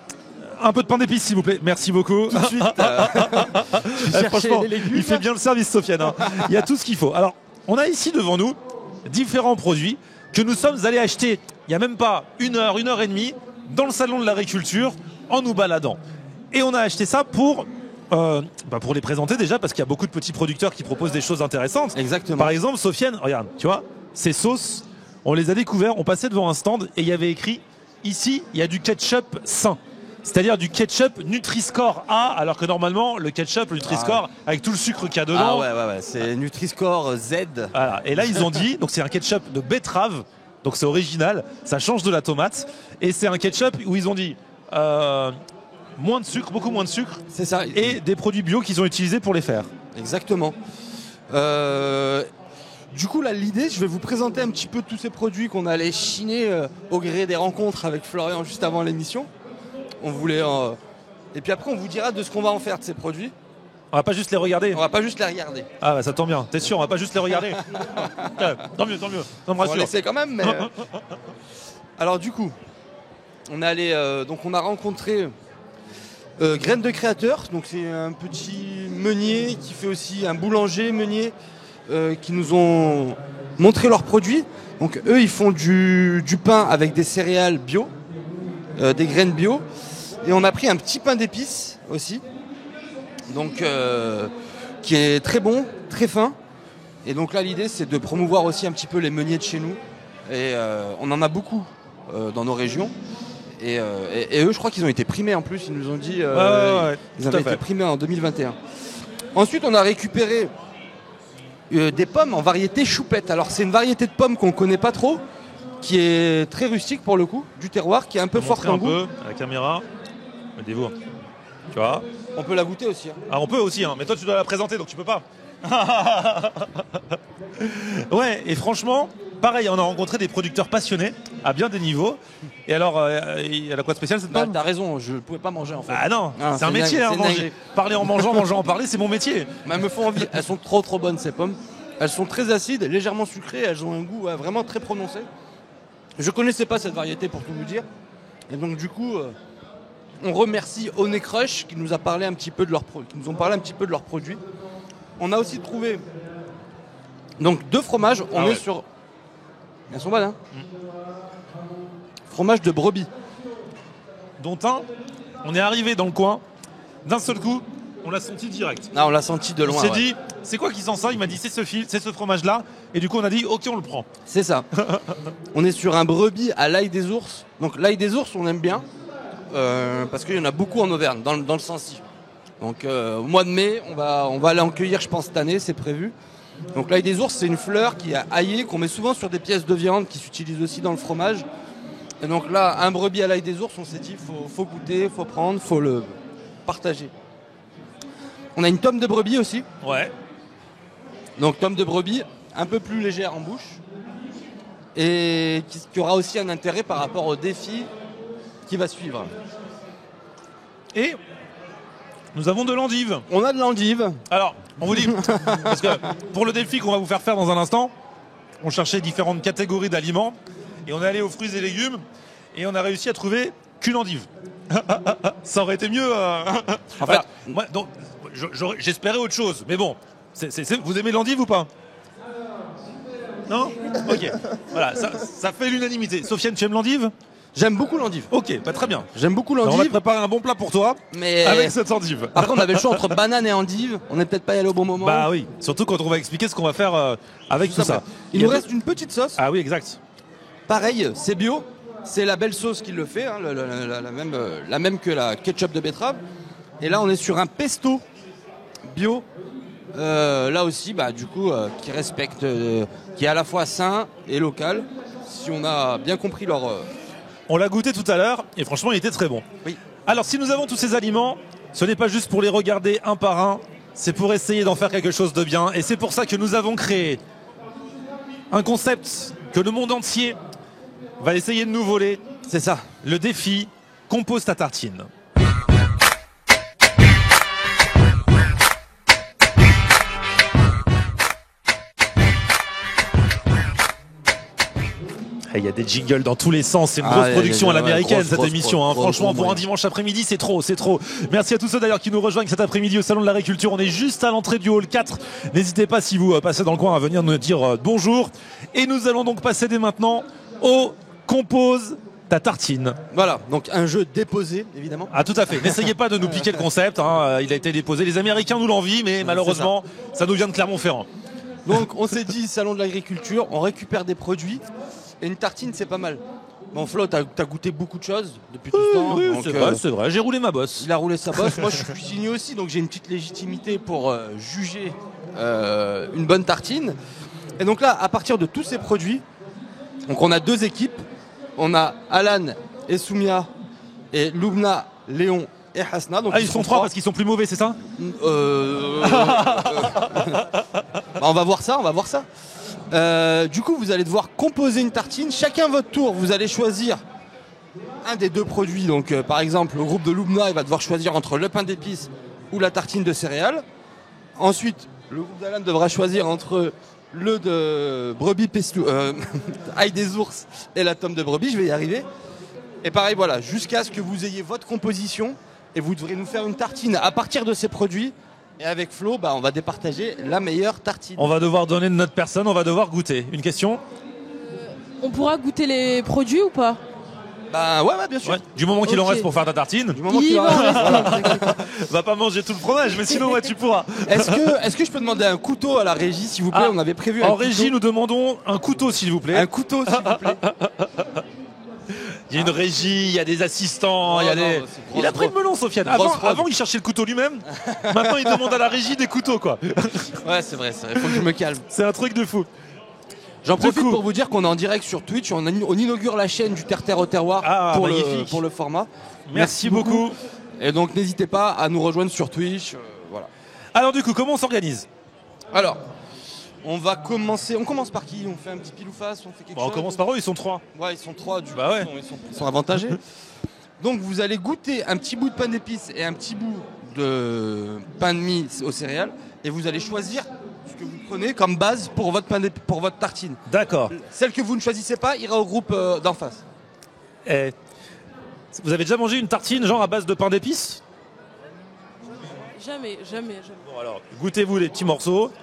B: un peu de pain d'épices, s'il vous plaît. Merci beaucoup.
C: Tout de suite.
B: Franchement,
C: les légumes.
B: il fait bien le service, Sofiane. Hein. Il y a tout ce qu'il faut. Alors, on a ici devant nous différents produits que nous sommes allés acheter il n'y a même pas 1 heure, 1 heure et demie dans le salon de l'agriculture en nous baladant. Et on a acheté ça pour les présenter déjà parce qu'il y a beaucoup de petits producteurs qui proposent des choses intéressantes.
C: Exactement.
B: Par exemple, Sofiane, regarde, tu vois, ces sauces, on les a découvertes, on passait devant un stand et il y avait écrit ici, il y a du ketchup sain. C'est-à-dire du ketchup Nutri-Score A, alors que normalement, le ketchup, le Nutri-Score, avec tout le sucre qu'il y a dedans.
C: Ah ouais, c'est Nutri-Score Z.
B: Voilà. Et là, ils ont dit, donc c'est un ketchup de betterave, donc c'est original, ça change de la tomate, et c'est un ketchup où ils ont dit moins de sucre, beaucoup moins de sucre,
C: c'est ça,
B: et des produits bio qu'ils ont utilisés pour les faire.
C: Exactement. Du coup, là, l'idée, je vais vous présenter un petit peu tous ces produits qu'on allait chiner au gré des rencontres avec Florian juste avant l'émission. On voulait, et puis après, on vous dira de ce qu'on va en faire de ces produits.
B: On va pas juste les regarder.
C: On va pas juste les regarder.
B: Ah bah ça tombe bien. T'es sûr, on va pas juste les regarder. Tant mieux, tant mieux. Non, me
C: On va
B: rassure.
C: laisser quand même. Mais alors du coup, on est allé, donc on a rencontré Graines de Créateur. Donc c'est un petit meunier qui fait aussi un boulanger meunier qui nous ont montrer leurs produits. Donc eux, ils font du pain avec des céréales bio, des graines bio. Et on a pris un petit pain d'épices aussi, donc qui est très bon, très fin. Et donc là, l'idée, c'est de promouvoir aussi un petit peu les meuniers de chez nous. Et on en a beaucoup dans nos régions. Et eux, je crois qu'ils ont été primés en plus. Ils nous ont dit ils avaient été primés en 2021. Ensuite, on a récupéré des pommes en variété choupette. Alors, c'est une variété de pommes qu'on ne connaît pas trop, qui est très rustique pour le coup, du terroir, qui est un peu forte en goût.
B: Un peu à la caméra. Mettez-vous. Tu vois.
C: On peut la goûter aussi. Hein.
B: Ah, on peut aussi, hein. Mais toi, tu dois la présenter, donc tu peux pas. Ouais, et franchement, pareil, on a rencontré des producteurs passionnés à bien des niveaux. Et alors, elle a quoi de spécial cette pomme ?
C: T'as raison, je pouvais pas manger en fait.
B: Ah non, c'est un métier, hein, manger. Parler en mangeant, manger en parler, c'est mon métier.
C: Mais elles me font envie. Elles sont trop bonnes ces pommes. Elles sont très acides, légèrement sucrées. Elles ont un goût vraiment très prononcé. Je connaissais pas cette variété pour tout vous dire. Et donc du coup, on remercie Honey Crush qui nous a parlé un petit peu de leurs produits. On a aussi trouvé donc 2 fromages. On est sur. Elles sont bonnes, hein. Fromage de brebis.
B: Dont on est arrivé dans le coin, d'un seul coup, on l'a senti direct.
C: Ah, on l'a senti de loin.
B: On s'est dit, c'est quoi qui sent ça ? Il m'a dit, c'est ce fromage-là. Et du coup, on a dit, ok, on le prend.
C: C'est ça. On est sur un brebis à l'ail des ours. Donc l'ail des ours, on aime bien. Parce qu'il y en a beaucoup en Auvergne, dans le Sancy. Donc au mois de mai, on va aller en cueillir, je pense, cette année, c'est prévu. Donc l'ail des ours, c'est une fleur qui est aillée, qu'on met souvent sur des pièces de viande, qui s'utilise aussi dans le fromage. Et donc là, un brebis à l'ail des ours, on s'est dit, faut goûter, faut prendre, faut le partager. On a une tome de brebis aussi.
B: Ouais.
C: Donc tome de brebis, un peu plus légère en bouche. Et qui aura aussi un intérêt par rapport au défi qui va suivre.
B: Et nous avons de l'endive.
C: On a de l'endive.
B: Alors, on vous dit, parce que pour le défi qu'on va vous faire dans un instant, on cherchait différentes catégories d'aliments et on est allé aux fruits et légumes et on a réussi à trouver qu'une endive. Ça aurait été mieux.
C: En fait,
B: moi, donc, j'espérais autre chose, mais bon, vous aimez l'endive ou pas ? Non ? Ok. Voilà, ça fait l'unanimité. Sofiane, tu aimes l'endive ?
C: J'aime beaucoup l'endive.
B: Ok, bah très bien.
C: J'aime beaucoup l'endive.
B: On va te préparer un bon plat pour toi avec cette endive.
C: Après, on avait le choix entre banane et endive. On n'est peut-être pas allé au bon moment.
B: Bah oui, surtout quand on va expliquer ce qu'on va faire avec tout ça.
C: Il nous reste une petite sauce.
B: Ah oui, exact.
C: Pareil, c'est bio. C'est la belle sauce qui le fait, hein, la même que la ketchup de betterave. Et là, on est sur un pesto bio. Là aussi, bah, du coup, qui respecte, qui est à la fois sain et local. Si on a bien compris leur...
B: On l'a goûté tout à l'heure et franchement il était très bon.
C: Oui.
B: Alors si nous avons tous ces aliments, ce n'est pas juste pour les regarder un par un, c'est pour essayer d'en faire quelque chose de bien. Et c'est pour ça que nous avons créé un concept que le monde entier va essayer de nous voler.
C: C'est ça.
B: Le défi Compose ta tartine. Il y a des jingles dans tous les sens, c'est une grosse production à l'américaine cette émission. Franchement, pour un dimanche après-midi, c'est trop. Merci à tous ceux d'ailleurs qui nous rejoignent cet après-midi au Salon de l'Agriculture. On est juste à l'entrée du hall 4. N'hésitez pas, si vous passez dans le coin, à venir nous dire bonjour. Et nous allons donc passer dès maintenant au Compose ta tartine.
C: Voilà, donc un jeu déposé, évidemment.
B: Ah tout à fait, n'essayez pas de nous piquer le concept, hein. Il a été déposé. Les Américains nous l'envient, mais malheureusement, ça nous vient de Clermont-Ferrand.
C: Donc on s'est dit, Salon de l'Agriculture, on récupère des produits. Et une tartine, c'est pas mal. Bon, Flo, t'as goûté beaucoup de choses depuis tout ce temps.
B: Oui, c'est vrai, j'ai roulé ma bosse.
C: Il a roulé sa bosse. Moi, je suis cuisinier aussi, donc j'ai une petite légitimité pour juger une bonne tartine. Et donc là, à partir de tous ces produits, donc on a 2 équipes. On a Alan et Soumia et Loubna, Léon et Hasna. Donc
B: ils sont 3 parce qu'ils sont plus mauvais, c'est ça
C: On va voir ça. Du coup, vous allez devoir composer une tartine. Chacun votre tour, vous allez choisir un des 2 produits. Donc, par exemple, le groupe de Loubna, il va devoir choisir entre le pain d'épices ou la tartine de céréales. Ensuite, le groupe d'Alan devra choisir entre le de brebis pestou, ail des ours et la tome de brebis. Je vais y arriver. Et pareil, voilà, jusqu'à ce que vous ayez votre composition et vous devrez nous faire une tartine à partir de ces produits Et avec Flo, on va départager la meilleure tartine.
B: On va devoir donner de notre personne, on va devoir goûter. Une question?
D: On pourra goûter les produits ou pas?
C: Ouais, bien sûr.
B: Ouais, du moment qu'il en
D: Ok.
B: reste pour faire ta tartine.
C: Du moment qu'il en reste.
B: Va pas manger tout le fromage, mais sinon, tu pourras.
C: Est-ce que je peux demander un couteau à la régie, s'il vous plaît? On avait prévu un
B: En
C: couteau.
B: régie, nous demandons un couteau, s'il vous plaît.
C: Un couteau, s'il vous plaît.
B: Il y a une régie, il y a des assistants, il y a des... Il a pris le melon, Sofiane. Avant, il cherchait le couteau lui-même. Maintenant, il demande à la régie des couteaux, quoi.
C: Ouais, c'est vrai, il faut que je me calme.
B: C'est un truc de fou.
C: J'en profite pour vous dire qu'on est en direct sur Twitch. On inaugure la chaîne du Terre au Terroir pour le format.
B: Merci beaucoup.
C: Et donc, n'hésitez pas à nous rejoindre sur Twitch. Voilà.
B: Alors, du coup, comment on s'organise?
C: Alors, on commence par qui? On fait un petit pile ou face? On fait quelque chose?
B: On commence par eux, ils sont 3.
C: Ouais, ils sont 3 du coup,
B: ouais.
C: ils sont avantagés. Donc vous allez goûter un petit bout de pain d'épices et un petit bout de pain de mie aux céréales et vous allez choisir ce que vous prenez comme base pour votre pour votre tartine.
B: D'accord.
C: Celle que vous ne choisissez pas ira au groupe d'en face.
B: Vous avez déjà mangé une tartine genre à base de pain d'épices?
D: Jamais.
B: Bon alors, goûtez-vous les petits morceaux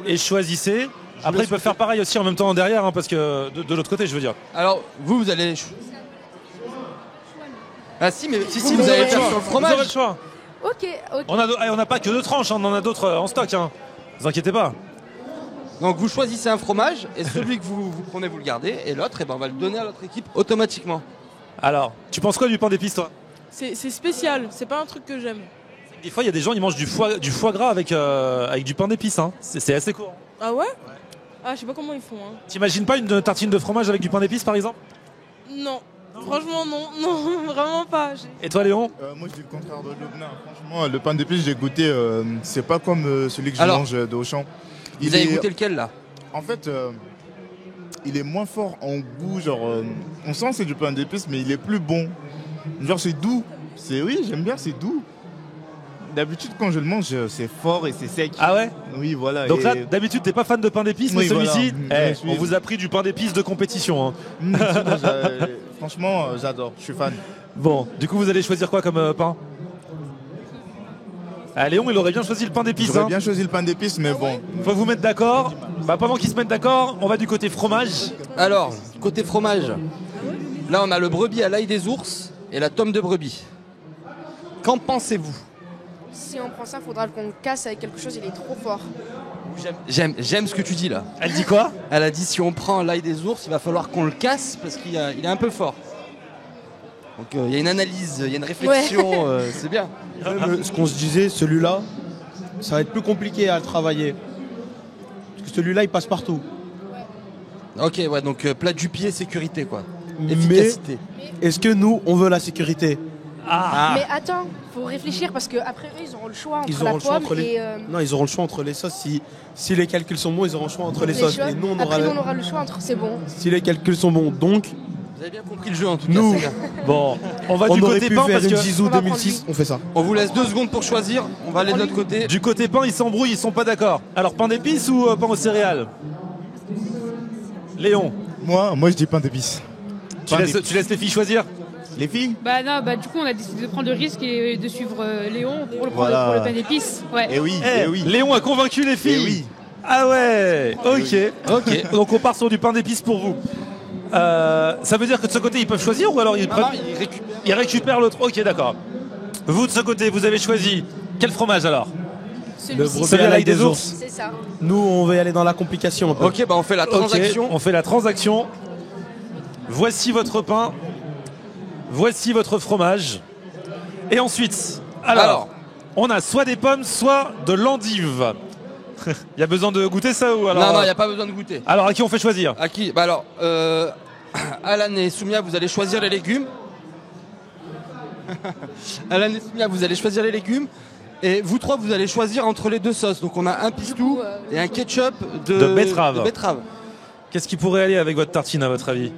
B: et choisissez. Après, ils peuvent faire pareil aussi en même temps derrière, parce que de l'autre côté, je veux dire.
C: Alors, vous allez... Ah si, mais vous allez faire sur le fromage.
B: Vous aurez le choix.
E: Ok.
B: On n'a pas que 2 tranches, on en a d'autres en stock. Ne vous inquiétez pas.
C: Donc vous choisissez un fromage et celui que vous prenez, vous le gardez. Et l'autre, on va le donner à l'autre équipe automatiquement.
B: Alors, tu penses quoi du pain d'épices, toi?
D: C'est spécial, c'est pas un truc que j'aime.
B: Des fois, il y a des gens qui mangent du foie gras avec du pain d'épices. C'est assez courant.
D: Ah ouais? Ah, je sais pas comment ils font.
B: T'imagines pas une tartine de fromage avec du pain d'épices, par exemple?
D: Non. Franchement, non, vraiment pas.
B: Et toi, Léon?
G: Moi, je dis le contraire de Lubna. Franchement, le pain d'épices, j'ai goûté, c'est pas comme celui que je mange de Auchan.
C: Vous avez goûté lequel, là?
G: En fait, il est moins fort en goût. Genre, on sent que c'est du pain d'épices, mais il est plus bon. Genre, c'est doux. Oui, j'aime bien, c'est doux. D'habitude, quand je le mange, c'est fort et c'est sec.
B: Ah ouais?
G: Oui, voilà.
B: Donc là, d'habitude, t'es pas fan de pain d'épices, mais celui-ci, on vous a pris du pain d'épices de compétition.
G: Franchement, j'adore, je suis fan.
B: Bon, du coup, vous allez choisir quoi comme pain? Léon, il aurait bien choisi le pain d'épices.
G: J'aurais bien choisi le pain d'épices, mais bon.
B: Faut vous mettre d'accord. Pendant qu'ils se mettent d'accord, on va du côté fromage.
C: Alors, côté fromage, là, on a le brebis à l'ail des ours et la tome de brebis. Qu'en pensez-vous?
E: Si on prend ça, il faudra qu'on le casse avec quelque chose, il est trop fort.
C: J'aime ce que tu dis là.
B: Elle dit quoi?
C: Elle a dit si on prend l'ail des ours, il va falloir qu'on le casse parce qu'il est un peu fort. Donc il y a une analyse, il y a une réflexion, c'est bien.
M: Même, ce qu'on se disait, celui-là, ça va être plus compliqué à le travailler. Parce que celui-là, il passe partout.
C: Ok, ouais, donc plat du pied, sécurité quoi.
M: Mais
C: efficacité.
M: est-ce que nous, on veut la sécurité?
E: Mais attends, faut réfléchir parce qu'après eux, ils auront le choix entre
M: Ils auront
E: la
M: le choix
E: pomme
M: entre les...
E: et...
M: Non, ils auront le choix entre les sauces. Si les calculs sont bons, ils auront le choix entre les sauces.
E: choix.
M: Et nous, on
E: Après,
M: aura...
E: nous, on aura le choix entre... C'est bon.
M: Si les calculs sont bons, donc...
C: Vous avez bien compris le jeu en tout cas.
M: Nous,
C: c'est bien.
B: Bon, on va
M: on
B: du
M: aurait
B: côté
M: pu
B: pain
M: faire
B: parce
M: une
B: que...
M: Zizou 2006, on fait ça.
C: On vous laisse 2 secondes pour choisir, on va aller de l'autre côté.
B: Du côté pain, ils s'embrouillent, ils sont pas d'accord. Alors, pain d'épices ou pain aux céréales? Léon?
G: Moi, je dis pain d'épices.
B: Tu laisses les filles choisir?
G: Les filles?
F: Du coup, on a décidé de prendre le risque et de suivre Léon pour le pain d'épices. Ouais.
G: Et oui,
B: Léon a convaincu les filles.
G: oui.
B: Ah ouais, ok. Donc on part sur du pain d'épices pour vous. Ça veut dire que de ce côté ils peuvent choisir ou alors ils récupèrent l'autre. Ok, d'accord. Vous de ce côté, vous avez choisi quel fromage alors?
M: Celui
B: à l'ail des ours.
E: C'est ça.
M: Nous, on va y aller dans la complication un peu.
C: Ok, on fait la transaction.
B: On fait la transaction. Voici votre pain. Voici votre fromage. Et ensuite, alors, on a soit des pommes, soit de l'endive. Il y a besoin de goûter ça ou alors?
C: Non, il n'y a pas besoin de goûter.
B: Alors, à qui on fait choisir?
C: À qui? Alan et Soumia, vous allez choisir les légumes. Alan et Soumia, vous allez choisir les légumes. Et vous trois, vous allez choisir entre les 2 sauces. Donc on a un pistou et un ketchup
B: de betterave.
C: betterave.
B: Qu'est-ce qui pourrait aller avec votre tartine à votre avis?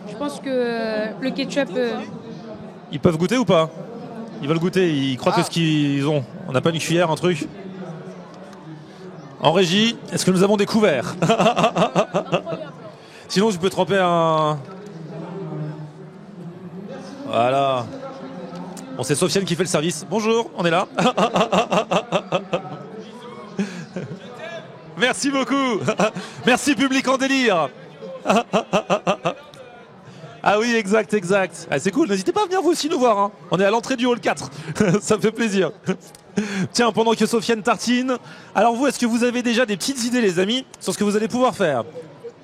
F: Je pense que le ketchup...
B: Ils peuvent goûter ou pas? Ils veulent goûter, ils croient que ce qu'ils ont. On n'a pas une cuillère, un truc? En régie, est-ce que nous avons des couverts? Sinon, je peux tremper un... Voilà. Bon, c'est Sofiane qui fait le service. Bonjour, on est là. Merci beaucoup. Merci public en délire. Ah oui, exact. Ah, c'est cool, n'hésitez pas à venir vous aussi nous voir. Hein. On est à l'entrée du hall 4. Ça me fait plaisir. Tiens, pendant que Sofiane tartine, alors vous, est-ce que vous avez déjà des petites idées, les amis, sur ce que vous allez pouvoir faire?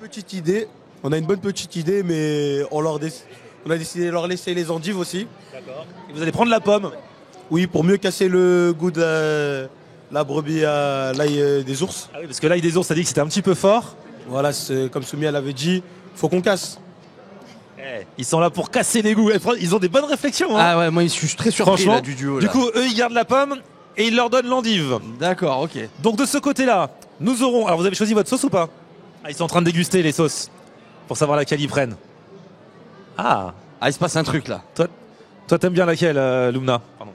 M: Petite idée. On a une bonne petite idée, mais on a décidé de leur laisser les endives aussi.
B: D'accord. Et vous allez prendre la pomme?
M: Oui, pour mieux casser le goût de la brebis à l'ail des ours.
B: Ah oui, parce que l'ail des ours, ça dit que c'était un petit peu fort.
M: Voilà, comme Soumia l'avait dit, faut qu'on casse.
B: Ils sont là pour casser les goûts. Ils ont des bonnes réflexions. Hein.
C: Ah ouais, moi je suis très surpris là, du duo. Là.
B: Du coup, eux, ils gardent la pomme et ils leur donnent l'endive.
C: D'accord, ok.
B: Donc de ce côté-là, nous aurons... Alors vous avez choisi votre sauce ou pas? Ah, ils sont en train de déguster les sauces pour savoir laquelle ils prennent. Ah,
C: il se passe un truc là.
B: Toi t'aimes bien laquelle, Lumna? Pardon.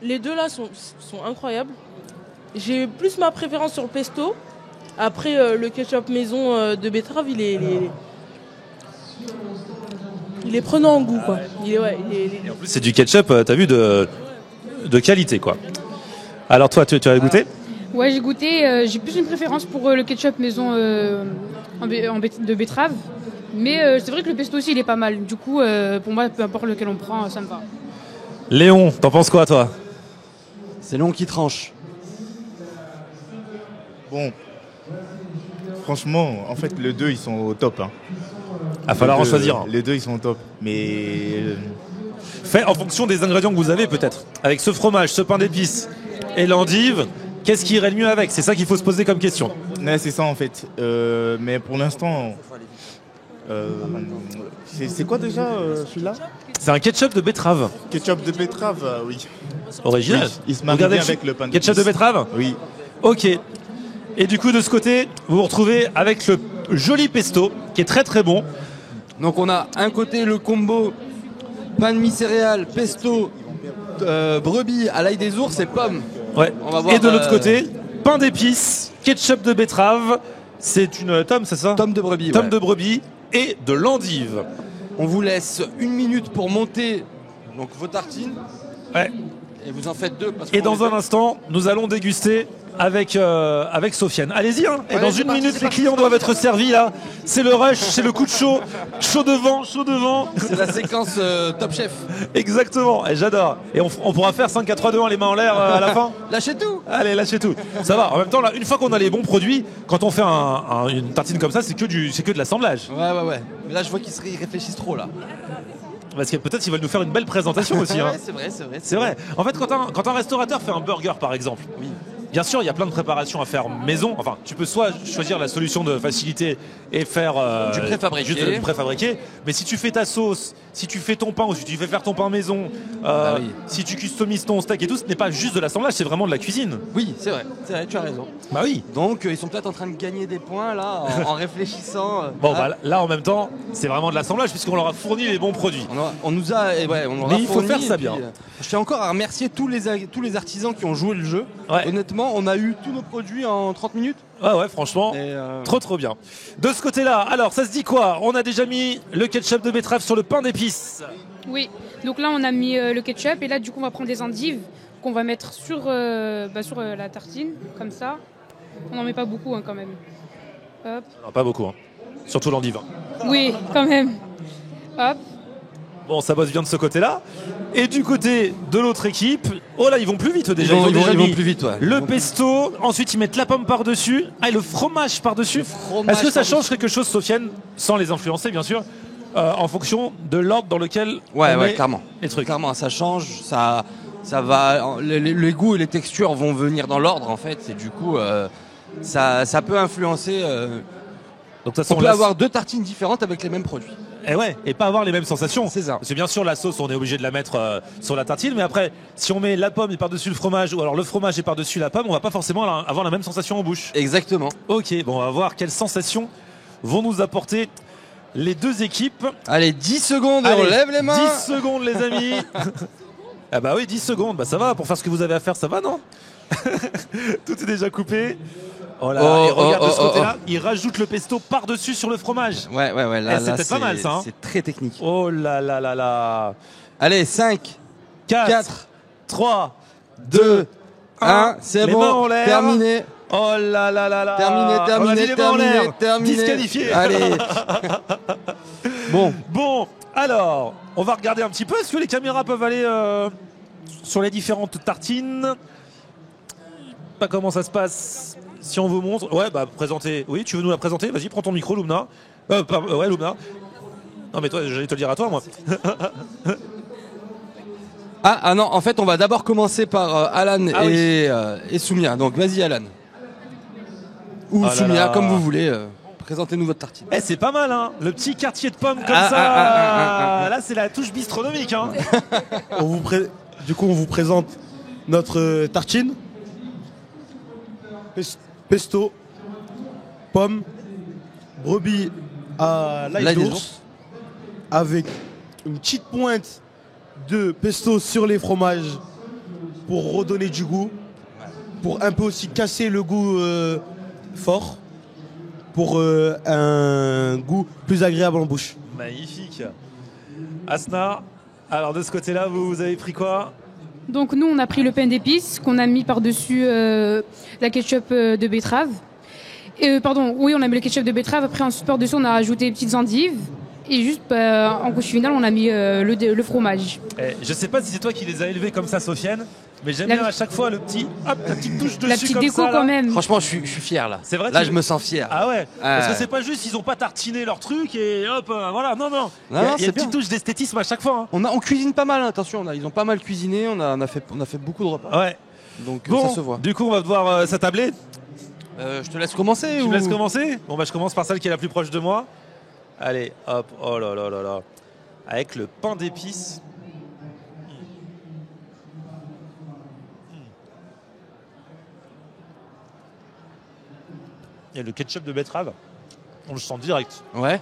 D: Les deux là sont incroyables. J'ai plus ma préférence sur le pesto. Après, le ketchup maison de betterave, il est prenant en goût, quoi.
B: Et en plus, c'est du ketchup, t'as vu, de qualité, quoi. Alors toi, tu as goûté?
F: Ouais, j'ai goûté. J'ai plus une préférence pour le ketchup maison de betterave. Mais c'est vrai que le pesto aussi, il est pas mal. Du coup, pour moi, peu importe lequel on prend, ça me va.
B: Léon, t'en penses quoi, toi?
C: C'est Léon qui tranche.
G: Bon, franchement, en fait, les deux, ils sont au top. Hein.
B: Il va falloir en choisir.
G: Les deux, ils sont au top. Mais...
B: Fait en fonction des ingrédients que vous avez, peut-être. Avec ce fromage, ce pain d'épices et l'endive, qu'est-ce qui irait le mieux avec? C'est ça qu'il faut se poser comme question.
G: Ouais, c'est ça, en fait. Mais pour l'instant... c'est quoi déjà celui-là?
B: C'est un ketchup de betterave.
G: Ketchup de betterave, oui.
B: Original.
G: Oui, il se marie bien avec le pain
B: ketchup de betterave?
G: Oui.
B: Ok. Et du coup, de ce côté, vous vous retrouvez avec le joli pesto, qui est très très bon.
C: Donc on a un côté le combo pain de mie céréales, pesto, brebis à l'ail des ours et pommes.
B: Ouais.
C: On va voir,
B: et de l'autre côté, pain d'épices, ketchup de betterave. C'est une tome, c'est ça?
C: Tome de brebis.
B: Tome de brebis et de l'endive.
C: On vous laisse 1 minute pour monter donc vos tartines.
B: Ouais.
C: Et vous en faites 2.
B: Et dans un instant, nous allons déguster avec Sofiane. Allez-y, hein. Et dans 1 minute, les clients doivent être servis là. C'est le rush, c'est le coup de chaud. Chaud devant.
C: C'est la séquence Top Chef.
B: Exactement, et j'adore. Et on pourra faire 5, 4, 3, 2, 1, les mains en l'air à la fin.
C: Lâchez tout.
B: Allez, lâchez tout. Ça va, en même temps, là, une fois qu'on a les bons produits, quand on fait une tartine comme ça, c'est que de l'assemblage.
C: Ouais. Mais là, je vois qu'ils réfléchissent trop là.
B: Parce que peut-être qu'ils veulent nous faire une belle présentation aussi. Hein.
C: Ouais,
B: c'est vrai. En fait, quand un restaurateur fait un burger, par exemple, oui. Bien sûr, il y a plein de préparations à faire maison. Enfin, tu peux soit choisir la solution de facilité et faire
C: du préfabriqué.
B: Juste du préfabriqué. Mais si tu fais ta sauce, si tu fais ton pain ou si tu fais faire ton pain maison, si tu customises ton steak et tout, ce n'est pas juste de l'assemblage, c'est vraiment de la cuisine.
C: Oui, c'est vrai, tu as raison.
B: Bah oui.
C: Donc, ils sont peut-être en train de gagner des points là en réfléchissant.
B: Bon, bah, là en même temps, c'est vraiment de l'assemblage puisqu'on leur a fourni les bons produits.
C: On nous a,
B: mais il faut faire ça bien.
C: Je tiens encore à remercier tous les artisans qui ont joué le jeu. Ouais. Honnêtement, on a eu tous nos produits en 30 minutes.
B: Ouais, franchement, trop bien. De ce côté-là, alors ça se dit quoi? On a déjà mis le ketchup de betterave sur le pain d'épices.
F: Oui, donc là on a mis le ketchup et là du coup on va prendre des endives qu'on va mettre sur la tartine, comme ça. On n'en met pas beaucoup quand même. Hop.
B: Non, pas beaucoup, hein. Surtout l'endive.
F: Oui, quand même. Hop.
B: Bon, ça bosse bien de ce côté-là. Et du côté de l'autre équipe, oh là, ils vont plus vite déjà.
C: Ils vont plus vite, ouais.
B: Le pesto, ensuite ils mettent la pomme par-dessus. Ah, et le fromage par-dessus. Est-ce que ça change quelque chose, Sofiane, sans les influencer, bien sûr, en fonction de l'ordre dans lequel on met
C: clairement.
B: Les trucs.
C: Clairement, ça change, ça va. Les goûts et les textures vont venir dans l'ordre, en fait. Et du coup, ça peut influencer. Donc, on peut avoir 2 tartines différentes avec les mêmes produits.
B: Et pas avoir les mêmes sensations.
C: C'est ça.
B: Parce que bien sûr, la sauce, on est obligé de la mettre sur la tartine, mais après, si on met la pomme et par-dessus le fromage, ou alors le fromage et par-dessus la pomme, on va pas forcément avoir la même sensation en bouche.
C: Exactement.
B: Ok, bon, on va voir quelles sensations vont nous apporter les deux équipes.
C: Allez, 10 secondes, on lève les mains.
B: 10 secondes, les amis. Ah bah oui, 10 secondes, bah ça va, pour faire ce que vous avez à faire, ça va, non? Tout est déjà coupé. Oh là, et regarde de ce côté-là, il rajoute le pesto par-dessus sur le fromage.
C: Ouais, là,
B: c'est peut-être pas mal ça. Hein,
C: c'est très technique.
B: Oh là là là là.
C: Allez, 5,
B: 4, 3,
C: 2, 1, c'est
B: les mains
C: bon,
B: en l'air.
C: terminé.
B: Oh là là là là.
C: Terminé.
B: Disqualifié.
C: Allez.
B: Bon, alors, on va regarder un petit peu. Est-ce que les caméras peuvent aller sur les différentes tartines? Pas comment ça se passe. Si on vous montre. Ouais, bah, présenter. Oui, tu veux nous la présenter? Vas-y, prends ton micro, Lumna. Ouais, Lumna. Non, mais toi, j'allais te le dire à toi, moi.
C: Ah non, en fait, on va d'abord commencer par Alan et Soumia. Donc, vas-y, Alan. Ou
B: Oh là
C: Soumia,
B: là.
C: comme vous voulez. Présentez-nous votre tartine.
B: Eh, c'est pas mal, hein. Le petit quartier de pommes comme ça. Là, c'est la touche bistronomique, hein.
M: Du coup, on vous présente notre tartine. Pesto, pommes, brebis à l'ail d'ours, avec une petite pointe de pesto sur les fromages pour redonner du goût, pour un peu aussi casser le goût fort, pour un goût plus agréable en bouche.
B: Magnifique. Asna, alors de ce côté-là, vous avez pris quoi?
F: Donc nous, on a pris le pain d'épices qu'on a mis par-dessus la ketchup de betterave. On a mis le ketchup de betterave. Après, ensuite, par-dessus, on a rajouté les petites endives. Et juste, en couche finale, on a mis le fromage.
B: Je sais pas si c'est toi qui les as élevés comme ça, Sofiane, mais j'aime bien à chaque fois la petite touche dessus.
F: La petite
B: comme
F: déco
B: ça,
F: quand même.
C: Franchement, je suis fier là.
B: C'est vrai.
C: Là, je me sens fier.
B: Ah ouais. Parce que c'est pas juste, ils ont pas tartiné leur truc et hop, voilà. Non. Il y a une petite touche d'esthétisme à chaque fois. Hein.
C: On cuisine pas mal. Attention, ils ont pas mal cuisiné. On a fait beaucoup de repas.
B: Ouais.
C: Donc
B: bon,
C: ça se voit.
B: Du coup, on va devoir s'attabler.
C: Je te laisse commencer.
B: Tu me laisses commencer. Bon bah, je commence par celle qui est la plus proche de moi. Allez, hop. Oh là là là là. Avec le pain d'épices. Il y a le ketchup de betterave. On le sent direct.
C: Ouais.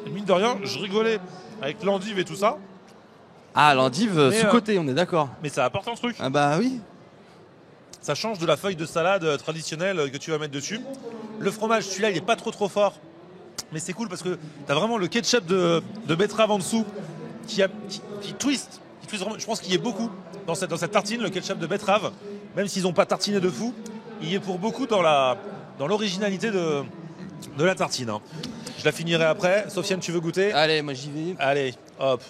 B: Et mine de rien, je rigolais avec l'endive et tout ça.
C: Ah, l'endive sous-côté, on est d'accord.
B: Mais ça apporte un truc.
C: Ah bah oui.
B: Ça change de la feuille de salade traditionnelle que tu vas mettre dessus. Le fromage, celui-là, il est pas trop fort. Mais c'est cool parce que tu as vraiment le ketchup de betterave en dessous qui twist. Vraiment, je pense qu'il y est beaucoup dans cette tartine, le ketchup de betterave. Même s'ils n'ont pas tartiné de fou, il y est pour beaucoup dans l'originalité de la tartine. Hein. Je la finirai après. Sofiane, tu veux goûter?
C: Allez, moi j'y vais.
B: Allez, hop.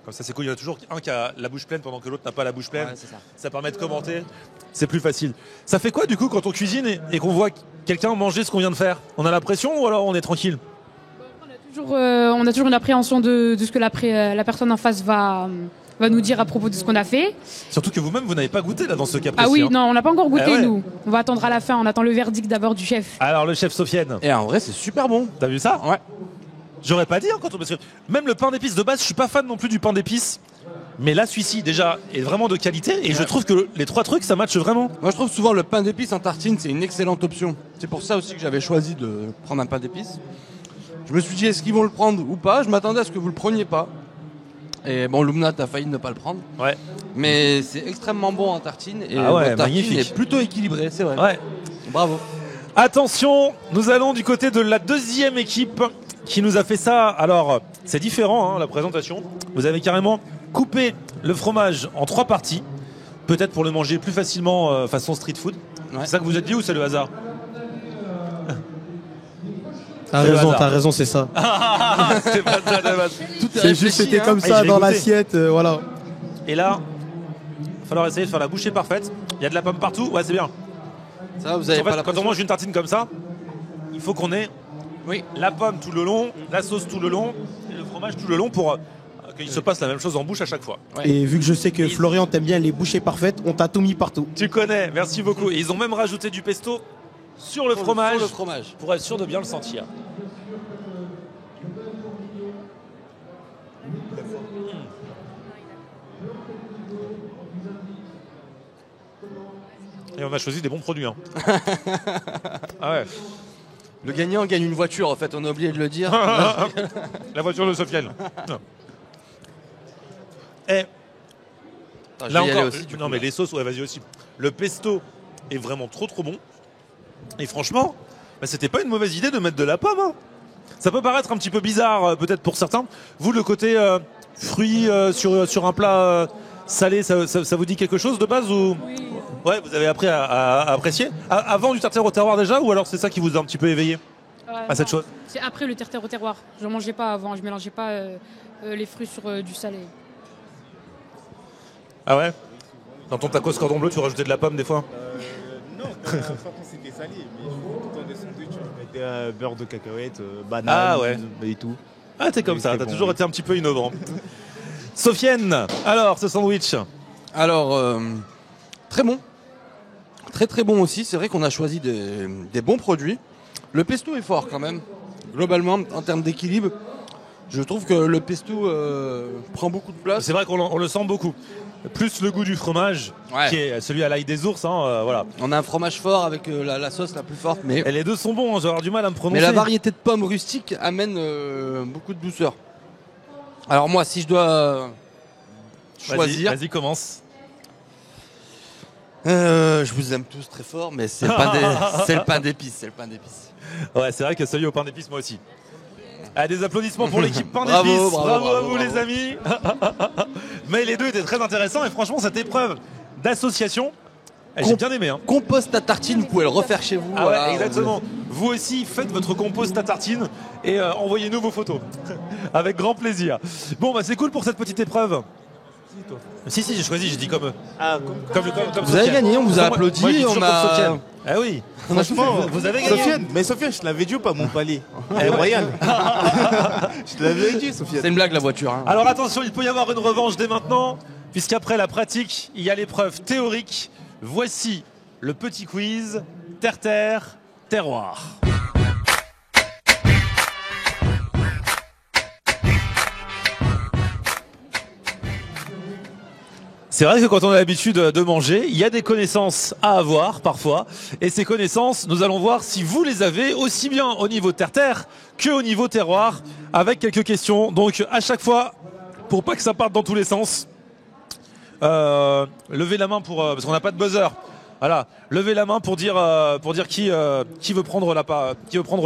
B: Comme ça, c'est cool. Il y en a toujours un qui a la bouche pleine pendant que l'autre n'a pas la bouche pleine.
C: Ouais, c'est ça. Ça
B: permet de commenter. C'est plus facile. Ça fait quoi, du coup, quand on cuisine et qu'on voit quelqu'un manger ce qu'on vient de faire? On a la pression ou alors on est tranquille?
F: On a toujours une appréhension de ce que la personne en face va nous dire à propos de ce qu'on a fait.
B: Surtout que vous-même, vous n'avez pas goûté là dans ce cas précis.
F: Ah oui,
B: hein.
F: non, on n'a pas encore goûté,
B: ouais.
F: nous. On va attendre à la fin. On attend le verdict d'abord du chef.
B: Alors, le chef Sofiane.
C: Et en vrai, c'est super bon.
B: T'as vu ça?
C: Ouais.
B: J'aurais pas dit, hein, parce que même le pain d'épices de base, je suis pas fan non plus du pain d'épices. Mais là, celui-ci, déjà, est vraiment de qualité. Et je trouve que les trois trucs, ça matche vraiment.
C: Moi, je trouve souvent le pain d'épices en tartine, c'est une excellente option. C'est pour ça aussi que j'avais choisi de prendre un pain d'épices. Je me suis dit, est-ce qu'ils vont le prendre ou pas? Je m'attendais à ce que vous le preniez pas. Et bon, Lumna, t'as failli ne pas le prendre.
B: Ouais.
C: Mais c'est extrêmement bon en tartine. Et
B: votre
C: tartine
B: magnifique.
C: est plutôt équilibrée, c'est vrai.
B: Ouais.
C: Bravo.
B: Attention, nous allons du côté de la deuxième équipe qui nous a fait ça. Alors, c'est différent, hein, la présentation. Vous avez carrément coupé le fromage en 3 parties. Peut-être pour le manger plus facilement façon street food. Ouais. C'est ça que vous êtes dit ou c'est le hasard?
M: T'as raison, c'est ça.
B: C'est pas ça de base.
M: C'est juste, c'était comme ça dans l'assiette, voilà.
B: Et là, il va falloir essayer de faire la bouchée parfaite. Il y a de la pomme partout, ouais, c'est bien.
C: Ça, vous avez
B: en fait,
C: pas la
B: quand on mange une tartine comme ça, il faut qu'on ait la pomme tout le long, la sauce tout le long, et le fromage tout le long pour qu'il se passe la même chose en bouche à chaque fois.
M: Ouais. Et vu que je sais que Florian t'aime bien les bouchées parfaites, on t'a tout mis partout.
B: Tu connais, merci beaucoup. Et ils ont même rajouté du pesto sur le fromage pour être sûr de bien le sentir. Et on a choisi des bons produits. Hein. Ah ouais.
C: Le gagnant gagne une voiture, en fait, on a oublié de le dire.
B: La voiture de Sofiane. Et là encore, aussi, non mais les sauces, ouais, vas-y aussi. Le pesto est vraiment trop bon. Et franchement, c'était pas une mauvaise idée de mettre de la pomme. Hein. Ça peut paraître un petit peu bizarre peut-être pour certains. Vous, le côté fruits sur un plat salé, ça vous dit quelque chose de base ou...
F: Oui.
B: Ouais, vous avez appris à apprécier. Avant du tartare au terroir déjà, ou alors c'est ça qui vous a un petit peu éveillé à cette chose?
F: C'est après le tartare au terroir. Je ne mangeais pas avant, je mélangeais pas les fruits sur du salé.
B: Ah ouais? Dans ton tacos cordon bleu, tu rajoutais de la pomme des fois?
G: Non, quand c'était salé, mais tout le temps des sandwichs, je mettais beurre de cacahuète, banane
B: Ah ouais.
G: et tout.
B: Ah, t'es comme
G: Oui,
B: ça,
G: c'est
B: t'as
G: bon,
B: toujours
G: oui.
B: été un petit peu innovant. Sofiane, alors ce sandwich?
C: Alors, très bon. Très très bon aussi. C'est vrai qu'on a choisi des bons produits. Le pesto est fort quand même. Globalement, en termes d'équilibre, je trouve que le pesto prend beaucoup de place.
B: C'est vrai qu'on le sent beaucoup. Plus le goût du fromage,
C: Ouais.
B: qui est celui à l'ail des ours, voilà.
C: On a un fromage fort avec la sauce la plus forte, mais
B: Et les deux sont bons, hein, j'ai avoir du mal à me prononcer.
C: Mais la variété de pommes rustiques amène beaucoup de douceur. Alors moi, si je dois choisir,
B: Vas-y, commence.
C: je vous aime tous très fort, mais c'est le pain d'épices, c'est le pain d'épices.
B: Ouais, c'est vrai que celui au pain d'épices, moi aussi. Ah, des applaudissements pour l'équipe pain
C: Bravo,
B: d'épices.
C: bravo,
B: à vous
C: bravo.
B: les amis. Mais les deux étaient très intéressants et franchement cette épreuve d'association, j'ai bien aimé. Hein.
C: Compost à tartine, vous pouvez le refaire chez vous.
B: Ah
C: voilà.
B: ouais, exactement. Vous aussi, faites votre compost à tartine et envoyez-nous vos photos. Avec grand plaisir. Bon, bah c'est cool pour cette petite épreuve. Si, j'ai choisi, j'ai dit comme eux.
G: Ah, comme
C: Vous avez gagné, on vous a applaudi,
B: moi, je dis toujours
C: on a-
B: pour Sofiane. Ah oui.
G: Franchement,
B: vous avez gagné.
G: Sofiane, je te l'avais dit ou pas, mon palais royal. Je te l'avais dit, Sofiane.
C: C'est une blague la voiture. Hein.
B: Alors attention, il peut y avoir une revanche dès maintenant, puisqu'après la pratique, il y a l'épreuve théorique. Voici le petit quiz terre-terre, terroir. C'est vrai que quand on a l'habitude de manger, il y a des connaissances à avoir parfois. Et ces connaissances, nous allons voir si vous les avez aussi bien au niveau terre-terre qu'au niveau terroir, avec quelques questions. Donc à chaque fois, pour pas que ça parte dans tous les sens, levez la main parce qu'on n'a pas de buzzer. Voilà, levez la main pour dire qui veut prendre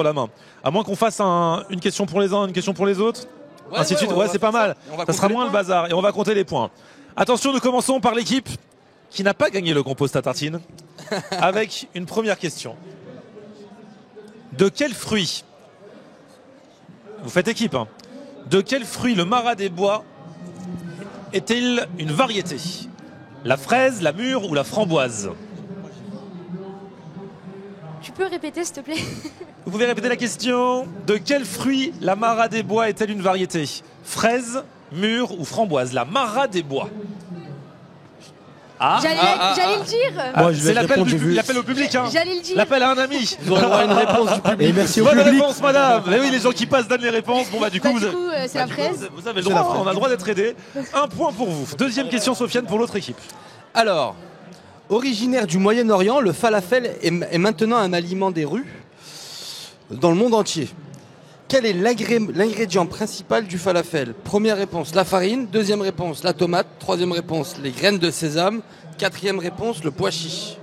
B: la main. À moins qu'on fasse une question pour les uns, une question pour les autres.
C: Ouais,
B: ainsi de suite.
C: on
B: Ouais,
C: va
B: c'est pas
C: faire ça.
B: mal.
C: Et on va
B: Ça
C: compter
B: sera
C: les
B: moins le
C: points.
B: bazar et on va compter les points. Attention, nous commençons par l'équipe qui n'a pas gagné le compost à tartine avec une première question. De quel fruit, vous faites équipe, hein, de quel fruit le Marat des Bois est-il une variété? La fraise, la mûre ou la framboise?
E: Tu peux répéter, s'il te plaît?
B: Vous pouvez répéter la question. De quel fruit la Marat des Bois est-elle une variété? Fraise, mûre ou framboise? La Marat des Bois. Ah,
E: J'allais le dire.
M: Moi, je vais
B: c'est l'appel
M: répondre, j'ai vu.
B: l'appel au public. Hein.
E: J'allais le dire.
B: L'appel à un ami.
C: Vous aurez le droit à une réponse du public.
M: Et merci au
B: Bonne
M: public.
B: réponse, madame. Mais oui, les gens qui passent donnent les réponses. Bon, bah, du coup,
E: Bah,
B: vous
E: du
B: avez-
E: coup, c'est la fraise.
B: vous avez le droit. On a le droit d'être aidé. Un point pour vous. Deuxième question, Sofiane, pour l'autre équipe.
C: Alors, originaire du Moyen-Orient, le falafel est maintenant un aliment des rues dans le monde entier. Quel est l'ingrédient principal du falafel? Première réponse, la farine. Deuxième réponse, la tomate. Troisième réponse, les graines de sésame. Quatrième réponse, le pois chiche.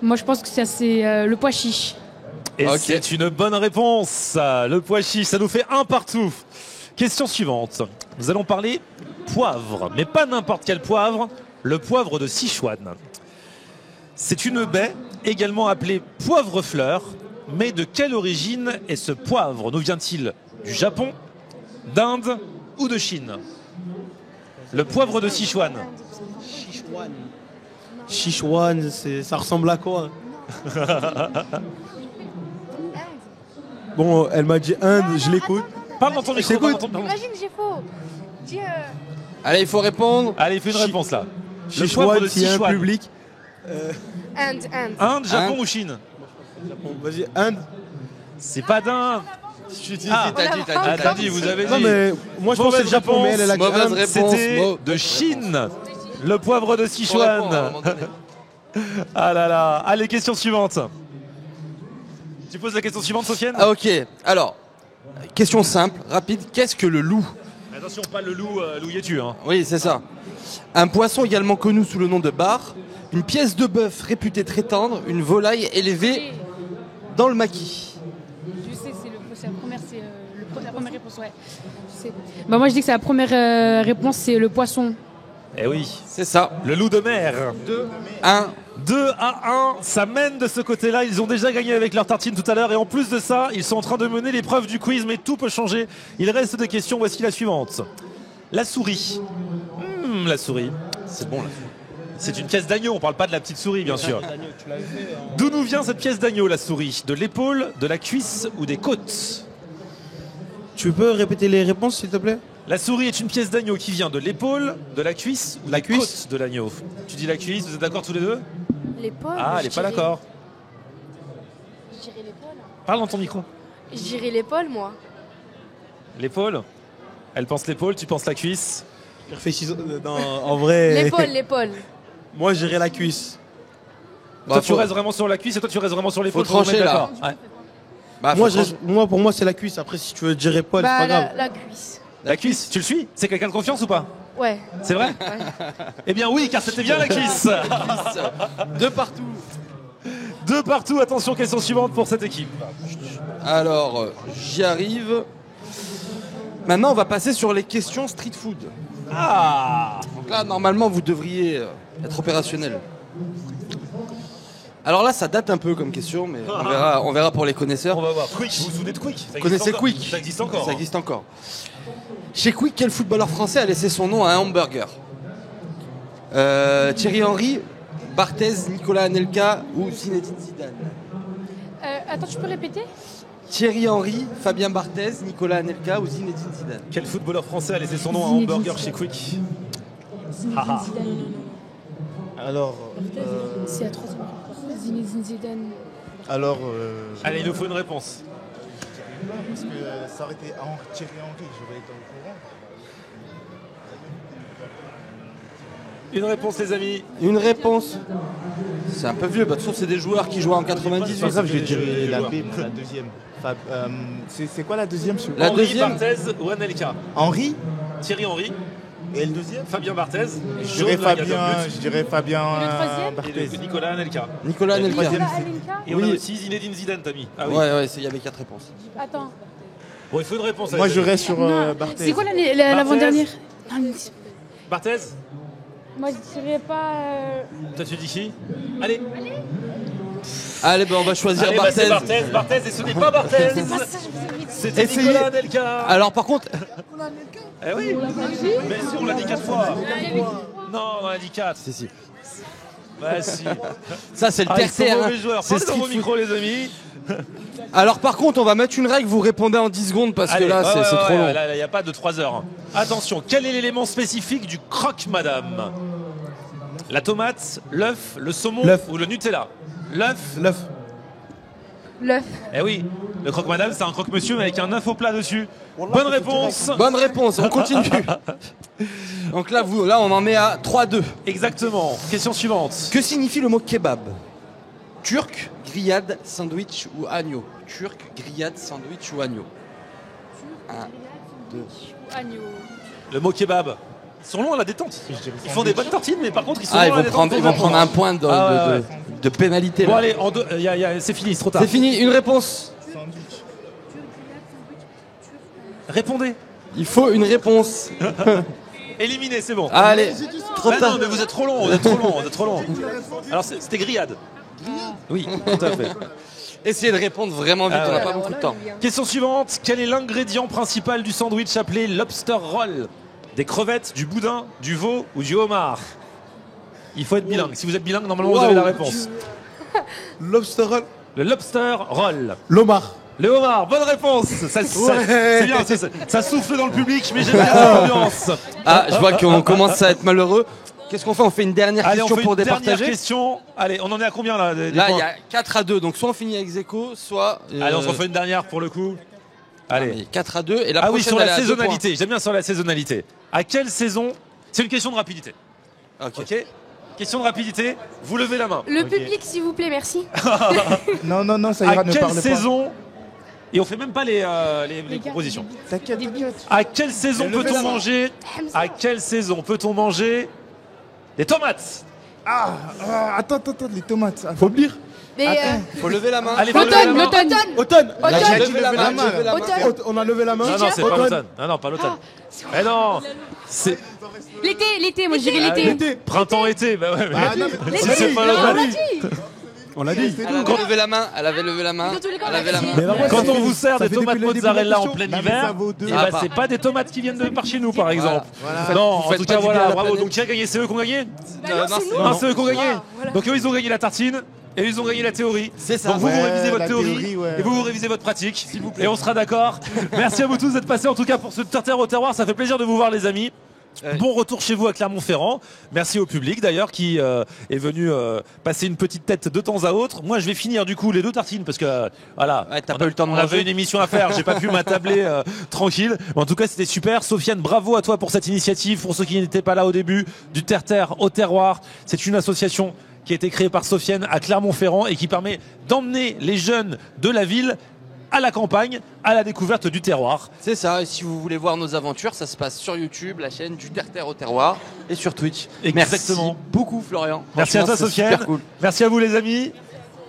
F: Moi, je pense que c'est le pois chiche.
B: Et
C: Ok.
B: c'est une bonne réponse. Le pois chiche, ça nous fait un partout. Question suivante. Nous allons parler poivre, mais pas n'importe quel poivre, le poivre de Sichuan. C'est une baie, également appelée poivre-fleur, mais de quelle origine est ce poivre? Nous vient-il du Japon, d'Inde ou de Chine? Le poivre de Sichuan.
M: Sichuan, ça ressemble à quoi? Bon, elle m'a dit Inde, je l'écoute.
B: Parle dans ton micro.
M: J'écoute.
B: parle dans ton-
E: Imagine, j'ai faux. Dis.
C: Allez, il faut répondre.
B: Allez, fais une réponse là. Le
M: Sichuan,
B: poivre de
M: s'il y a un
B: Sichuan.
M: public.
E: Inde.
B: Inde, Japon
C: Inde.
B: ou Chine?
M: Bon, vas-y, Inde.
B: C'est pas d'Inde.
C: Si,
B: Ah, t'as dit, vous avez dit.
M: Non, mais moi je pense que c'est le Japon, mais elle, elle a dit
C: Mauvaise
M: Inde.
C: réponse.
B: C'était de Chine. Le poivre de
C: Faut
B: Sichuan.
C: répondre à un moment donné.
B: Ah là là. Allez, question suivante. Tu poses la question suivante, Sofiane?
C: Ah, ok. Alors, question simple, rapide. Qu'est-ce que le loup?
B: Attention, pas le loup Yétu. Hein.
C: Oui, c'est ça. Un poisson également connu sous le nom de bar, une pièce de bœuf réputée très tendre, une volaille élevée dans le maquis.
F: Je sais, c'est la première réponse, ouais. Je sais. Bah, moi, je dis que c'est la première réponse, c'est le poisson.
B: Eh oui.
C: C'est ça.
B: Le loup de mer.
C: 2-1.
B: 2-1, ça mène de ce côté-là. Ils ont déjà gagné avec leur tartine tout à l'heure. Et en plus de ça, ils sont en train de mener l'épreuve du quiz, mais tout peut changer. Il reste des questions. Voici la suivante. La souris. La souris.
C: C'est bon, là.
B: C'est une pièce d'agneau. On parle pas de la petite souris, bien sûr. D'où nous vient cette pièce d'agneau, la souris? De l'épaule, de la cuisse ou des côtes?
M: Tu peux répéter les réponses, s'il te plaît?
B: La souris est une pièce d'agneau qui vient de l'épaule, de la cuisse ou des côtes de l'agneau. Tu dis la cuisse, vous êtes d'accord tous les deux?
E: L'épaule.
B: Ah, elle n'est pas d'accord.
E: Je dirais l'épaule.
B: Parle dans ton micro.
E: Je dirais l'épaule, moi.
B: L'épaule? Elle pense l'épaule, tu penses la cuisse?
M: Non, en vrai.
E: L'épaule.
M: Moi, j'irais la cuisse.
B: Toi, tu restes vraiment sur la cuisse et toi, tu restes vraiment sur l'épaule.
C: Faut trancher, là.
B: Ouais.
C: Bah,
M: pour moi, c'est la cuisse. Après, si tu veux dire épaule, c'est pas grave.
E: La cuisse.
B: La cuisse, tu le suis? C'est quelqu'un de confiance ou pas?
E: Ouais.
B: C'est vrai? Eh bien oui, car c'était bien la cuisse.
C: 2 partout.
B: 2 partout, attention, question suivante pour cette équipe.
C: Alors, j'y arrive. Maintenant, on va passer sur les questions street food.
B: Ah!
C: Donc là, normalement, vous devriez être opérationnel. Alors là, ça date un peu comme question, mais on verra pour les connaisseurs.
B: On va voir. Quick, vous vous souvenez de Quick?
C: Vous connaissez Quick?
B: Ça existe encore.
C: Ça existe encore. Chez Quick, quel footballeur français a laissé son nom à un hamburger? Thierry Henry, Barthez, Nicolas Anelka ou Zinedine Zidane?
F: Attends, tu peux répéter?
C: Thierry Henry, Fabien Barthez, Nicolas Anelka ou Zinedine Zidane?
B: Quel footballeur français a laissé son nom à un hamburger chez Quick?
F: Zinedine Zidane.
G: Alors.
F: C'est la troisième. Zinedine Zidane.
G: Alors.
B: Allez, il nous faut une réponse.
G: Parce que ça aurait été Thierry Henry, j'aurais été au courant.
B: Une réponse, les amis.
C: Une réponse. C'est un peu vieux, bah, de toute façon, c'est des joueurs qui jouaient en 98.
G: Pas grave, je vais dire la deuxième. C'est quoi la deuxième?
C: La
B: Henry,
C: deuxième.
B: Barthez ou Anelka?
G: Henry.
B: Thierry Henry.
G: Et le deuxième?
B: Fabien Barthez.
G: Je dirais Fabien Barthez.
B: Et Nicolas Anelka.
C: Nicolas Anelka.
B: Et on a aussi Zinedine Zidane, t'as mis. Ah oui.
C: Ouais, il y avait 4 réponses.
F: Attends.
B: Bon, il faut une réponse.
G: Moi, je reste sur Barthez.
F: C'est quoi l'avant-dernière?
B: Barthez?
F: Moi, je dirais pas.
B: Toi, tu dis qui? Allez.
C: Allez, on va choisir
B: Allez,
C: Barthez.
B: c'est Barthez et ce n'est pas Barthez. C'était Nicolas Anelka.
C: Alors, par contre.
B: Eh oui. Mais si, on l'a dit 4 fois. Non, on l'a dit 4.
C: Si.
B: Bah si.
C: Ça, c'est le
B: Ils sont
C: tertiaire.
B: mauvais joueurs. Parlez dans vos micros, les amis.
C: Alors, par contre, on va mettre une règle, vous répondez en 10 secondes parce que là, c'est trop long.
B: Là, il n'y a pas de 3 heures. Attention, quel est l'élément spécifique du croque-madame? La tomate, l'œuf, le saumon ou le Nutella? L'œuf. Eh oui, le croque-madame, c'est un croque-monsieur mais avec un œuf au plat dessus. Bonne réponse.
C: Bonne réponse, on continue. Donc là, on en est à 3-2.
B: Exactement. Question suivante.
C: Que signifie le mot kebab? Turc, grillade, sandwich ou agneau? Turc, grillade, sandwich ou agneau? 1, 2.
F: Agneau.
B: Le mot kebab. Ils sont longs à la détente. Ils font des bonnes tartines, mais par contre, ils sont
C: Ah,
B: longs à la détente.
C: ils vont prendre un point de pénalité.
B: Bon,
C: là.
B: allez, c'est fini, c'est trop tard.
C: C'est fini, une réponse.
B: Répondez.
C: Il faut une réponse.
B: Éliminé, c'est bon.
C: Allez, trop
B: Ah
C: tard.
B: non, mais vous êtes trop long, vous êtes trop long. Alors, c'était grillade. Oui, tout à fait.
C: Essayez de répondre vraiment vite,
B: Ah
C: on n'a
B: ouais.
C: pas beaucoup de temps.
B: Question suivante. Quel est l'ingrédient principal du sandwich appelé lobster roll? Des crevettes, du boudin, du veau ou du homard? Il faut être bilingue. Si vous êtes bilingue, normalement, vous avez la réponse.
M: Lobster roll.
B: Le lobster roll.
M: L'homard.
B: Le homard, bonne réponse. C'est bien, ça souffle dans le public, mais j'aime bien l'ambiance.
C: Ah, je vois qu'on commence à être malheureux. Qu'est-ce qu'on fait? On fait une dernière
B: Allez,
C: question
B: on fait
C: pour
B: une
C: départager.
B: dernière question. Allez, on en est à combien là?
C: Là, il y a 4-2, donc soit on finit avec Zeko, soit.
B: Allez, on se refait une dernière pour le coup. Allez.
C: 4-2 et la
B: Ah oui,
C: prochaine,
B: sur
C: elle
B: la
C: est à 2
B: saisonnalité. J'aime bien sur la saisonnalité. À quelle saison? C'est une question de rapidité. Ok. Question de rapidité. Vous levez la main.
E: Le public, s'il vous plaît, merci.
G: Non, ça ira,
B: À
G: ne
B: quelle
G: parle pas.
B: saison Et on fait même pas les propositions.
G: T'inquiète.
B: À quelle saison
G: Mais levez
B: peut-on
G: la main.
B: manger À quelle saison peut-on manger des tomates?
G: Attends, les tomates.
M: Faut me dire.
E: Mais
C: Faut lever la main.
B: Allez, faut lever la main.
M: Automne.
C: J'ai
G: Automne.
C: levé la main.
G: Automne.
C: Levé la main.
E: Automne.
M: On a levé la main.
B: Non, c'est pas
M: Automne.
B: l'automne. Non, pas l'automne. Mais non, c'est
F: L'été, moi je dirais l'été.
B: printemps-été. Bah ouais, mais
G: Ah, non, mais-
B: si c'est pas
E: on
B: l'automne.
E: l'a dit.
M: On l'a dit.
C: Elle avait levé la main. Elle avait levé la main.
E: Dans tous les cas,
C: Elle
E: on
C: avait
E: l'a
C: la
E: dit.
C: main.
M: Mais alors, ouais,
B: Quand
M: ça
B: on
M: fait-
B: vous sert
M: ça
B: des
M: fait
B: tomates
M: depuis le début de
B: mozzarella
M: la
B: en
M: question.
B: plein
G: Non, mais
B: hiver,
G: ça vaut deux.
B: eh
C: Ah,
B: ben,
C: bah.
B: c'est pas des tomates qui viennent de par chez nous, par exemple.
C: Voilà.
B: Non, en
C: Faites
B: tout
C: pas
B: cas,
C: du bien à
B: voilà,
C: la
B: bravo.
C: planète.
B: Donc, qui a gagné? C'est eux qui ont gagné?
C: Non,
B: C'est eux qui ont gagné.
E: Voilà.
B: Donc, eux, ils ont gagné la tartine. Et ils ont gagné la théorie.
C: C'est ça.
B: Donc vous
G: Ouais,
B: révisez votre
G: la
B: théorie,
G: théorie, ouais.
B: et vous révisez votre pratique. S'il vous plaît. Et on sera d'accord. Merci à vous tous d'être passés en tout cas pour ce terre au terroir. Ça fait plaisir de vous voir les amis. Bon retour chez vous à Clermont-Ferrand. Merci au public d'ailleurs qui est venu passer une petite tête de temps à autre. Moi je vais finir du coup les 2 tartines parce que voilà,
C: Ouais, t'as pas eu le temps de
B: on
C: manger.
B: avait une émission à faire, j'ai pas pu m'attabler tranquille. Mais en tout cas c'était super. Sofiane, bravo à toi pour cette initiative. Pour ceux qui n'étaient pas là au début, du terre au terroir, c'est une association qui a été créée par Sofiane à Clermont-Ferrand et qui permet d'emmener les jeunes de la ville à la campagne, à la découverte du terroir.
C: C'est ça, et si vous voulez voir nos aventures, ça se passe sur YouTube, la chaîne du Terre au Terroir, et sur Twitch.
B: Exactement.
C: Merci beaucoup Florian.
B: Merci à toi
C: Franchement, c'est
B: Sofiane.
C: super cool.
B: Merci à vous les amis.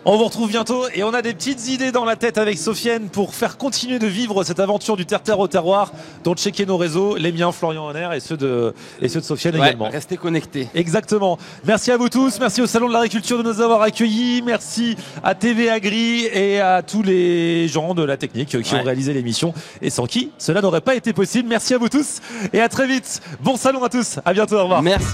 B: On vous retrouve bientôt et on a des petites idées dans la tête avec Sofiane pour faire continuer de vivre cette aventure du terre au terroir. Donc checker nos réseaux, les miens Florian Honner et ceux de Sofiane
C: Ouais,
B: également.
C: restez connectés.
B: Exactement. Merci à vous tous. Merci au Salon de l'Agriculture de nous avoir accueillis. Merci à TV Agri et à tous les gens de la technique qui ont réalisé l'émission et sans qui cela n'aurait pas été possible. Merci à vous tous et à très vite. Bon salon à tous. À bientôt. Au revoir.
C: Merci.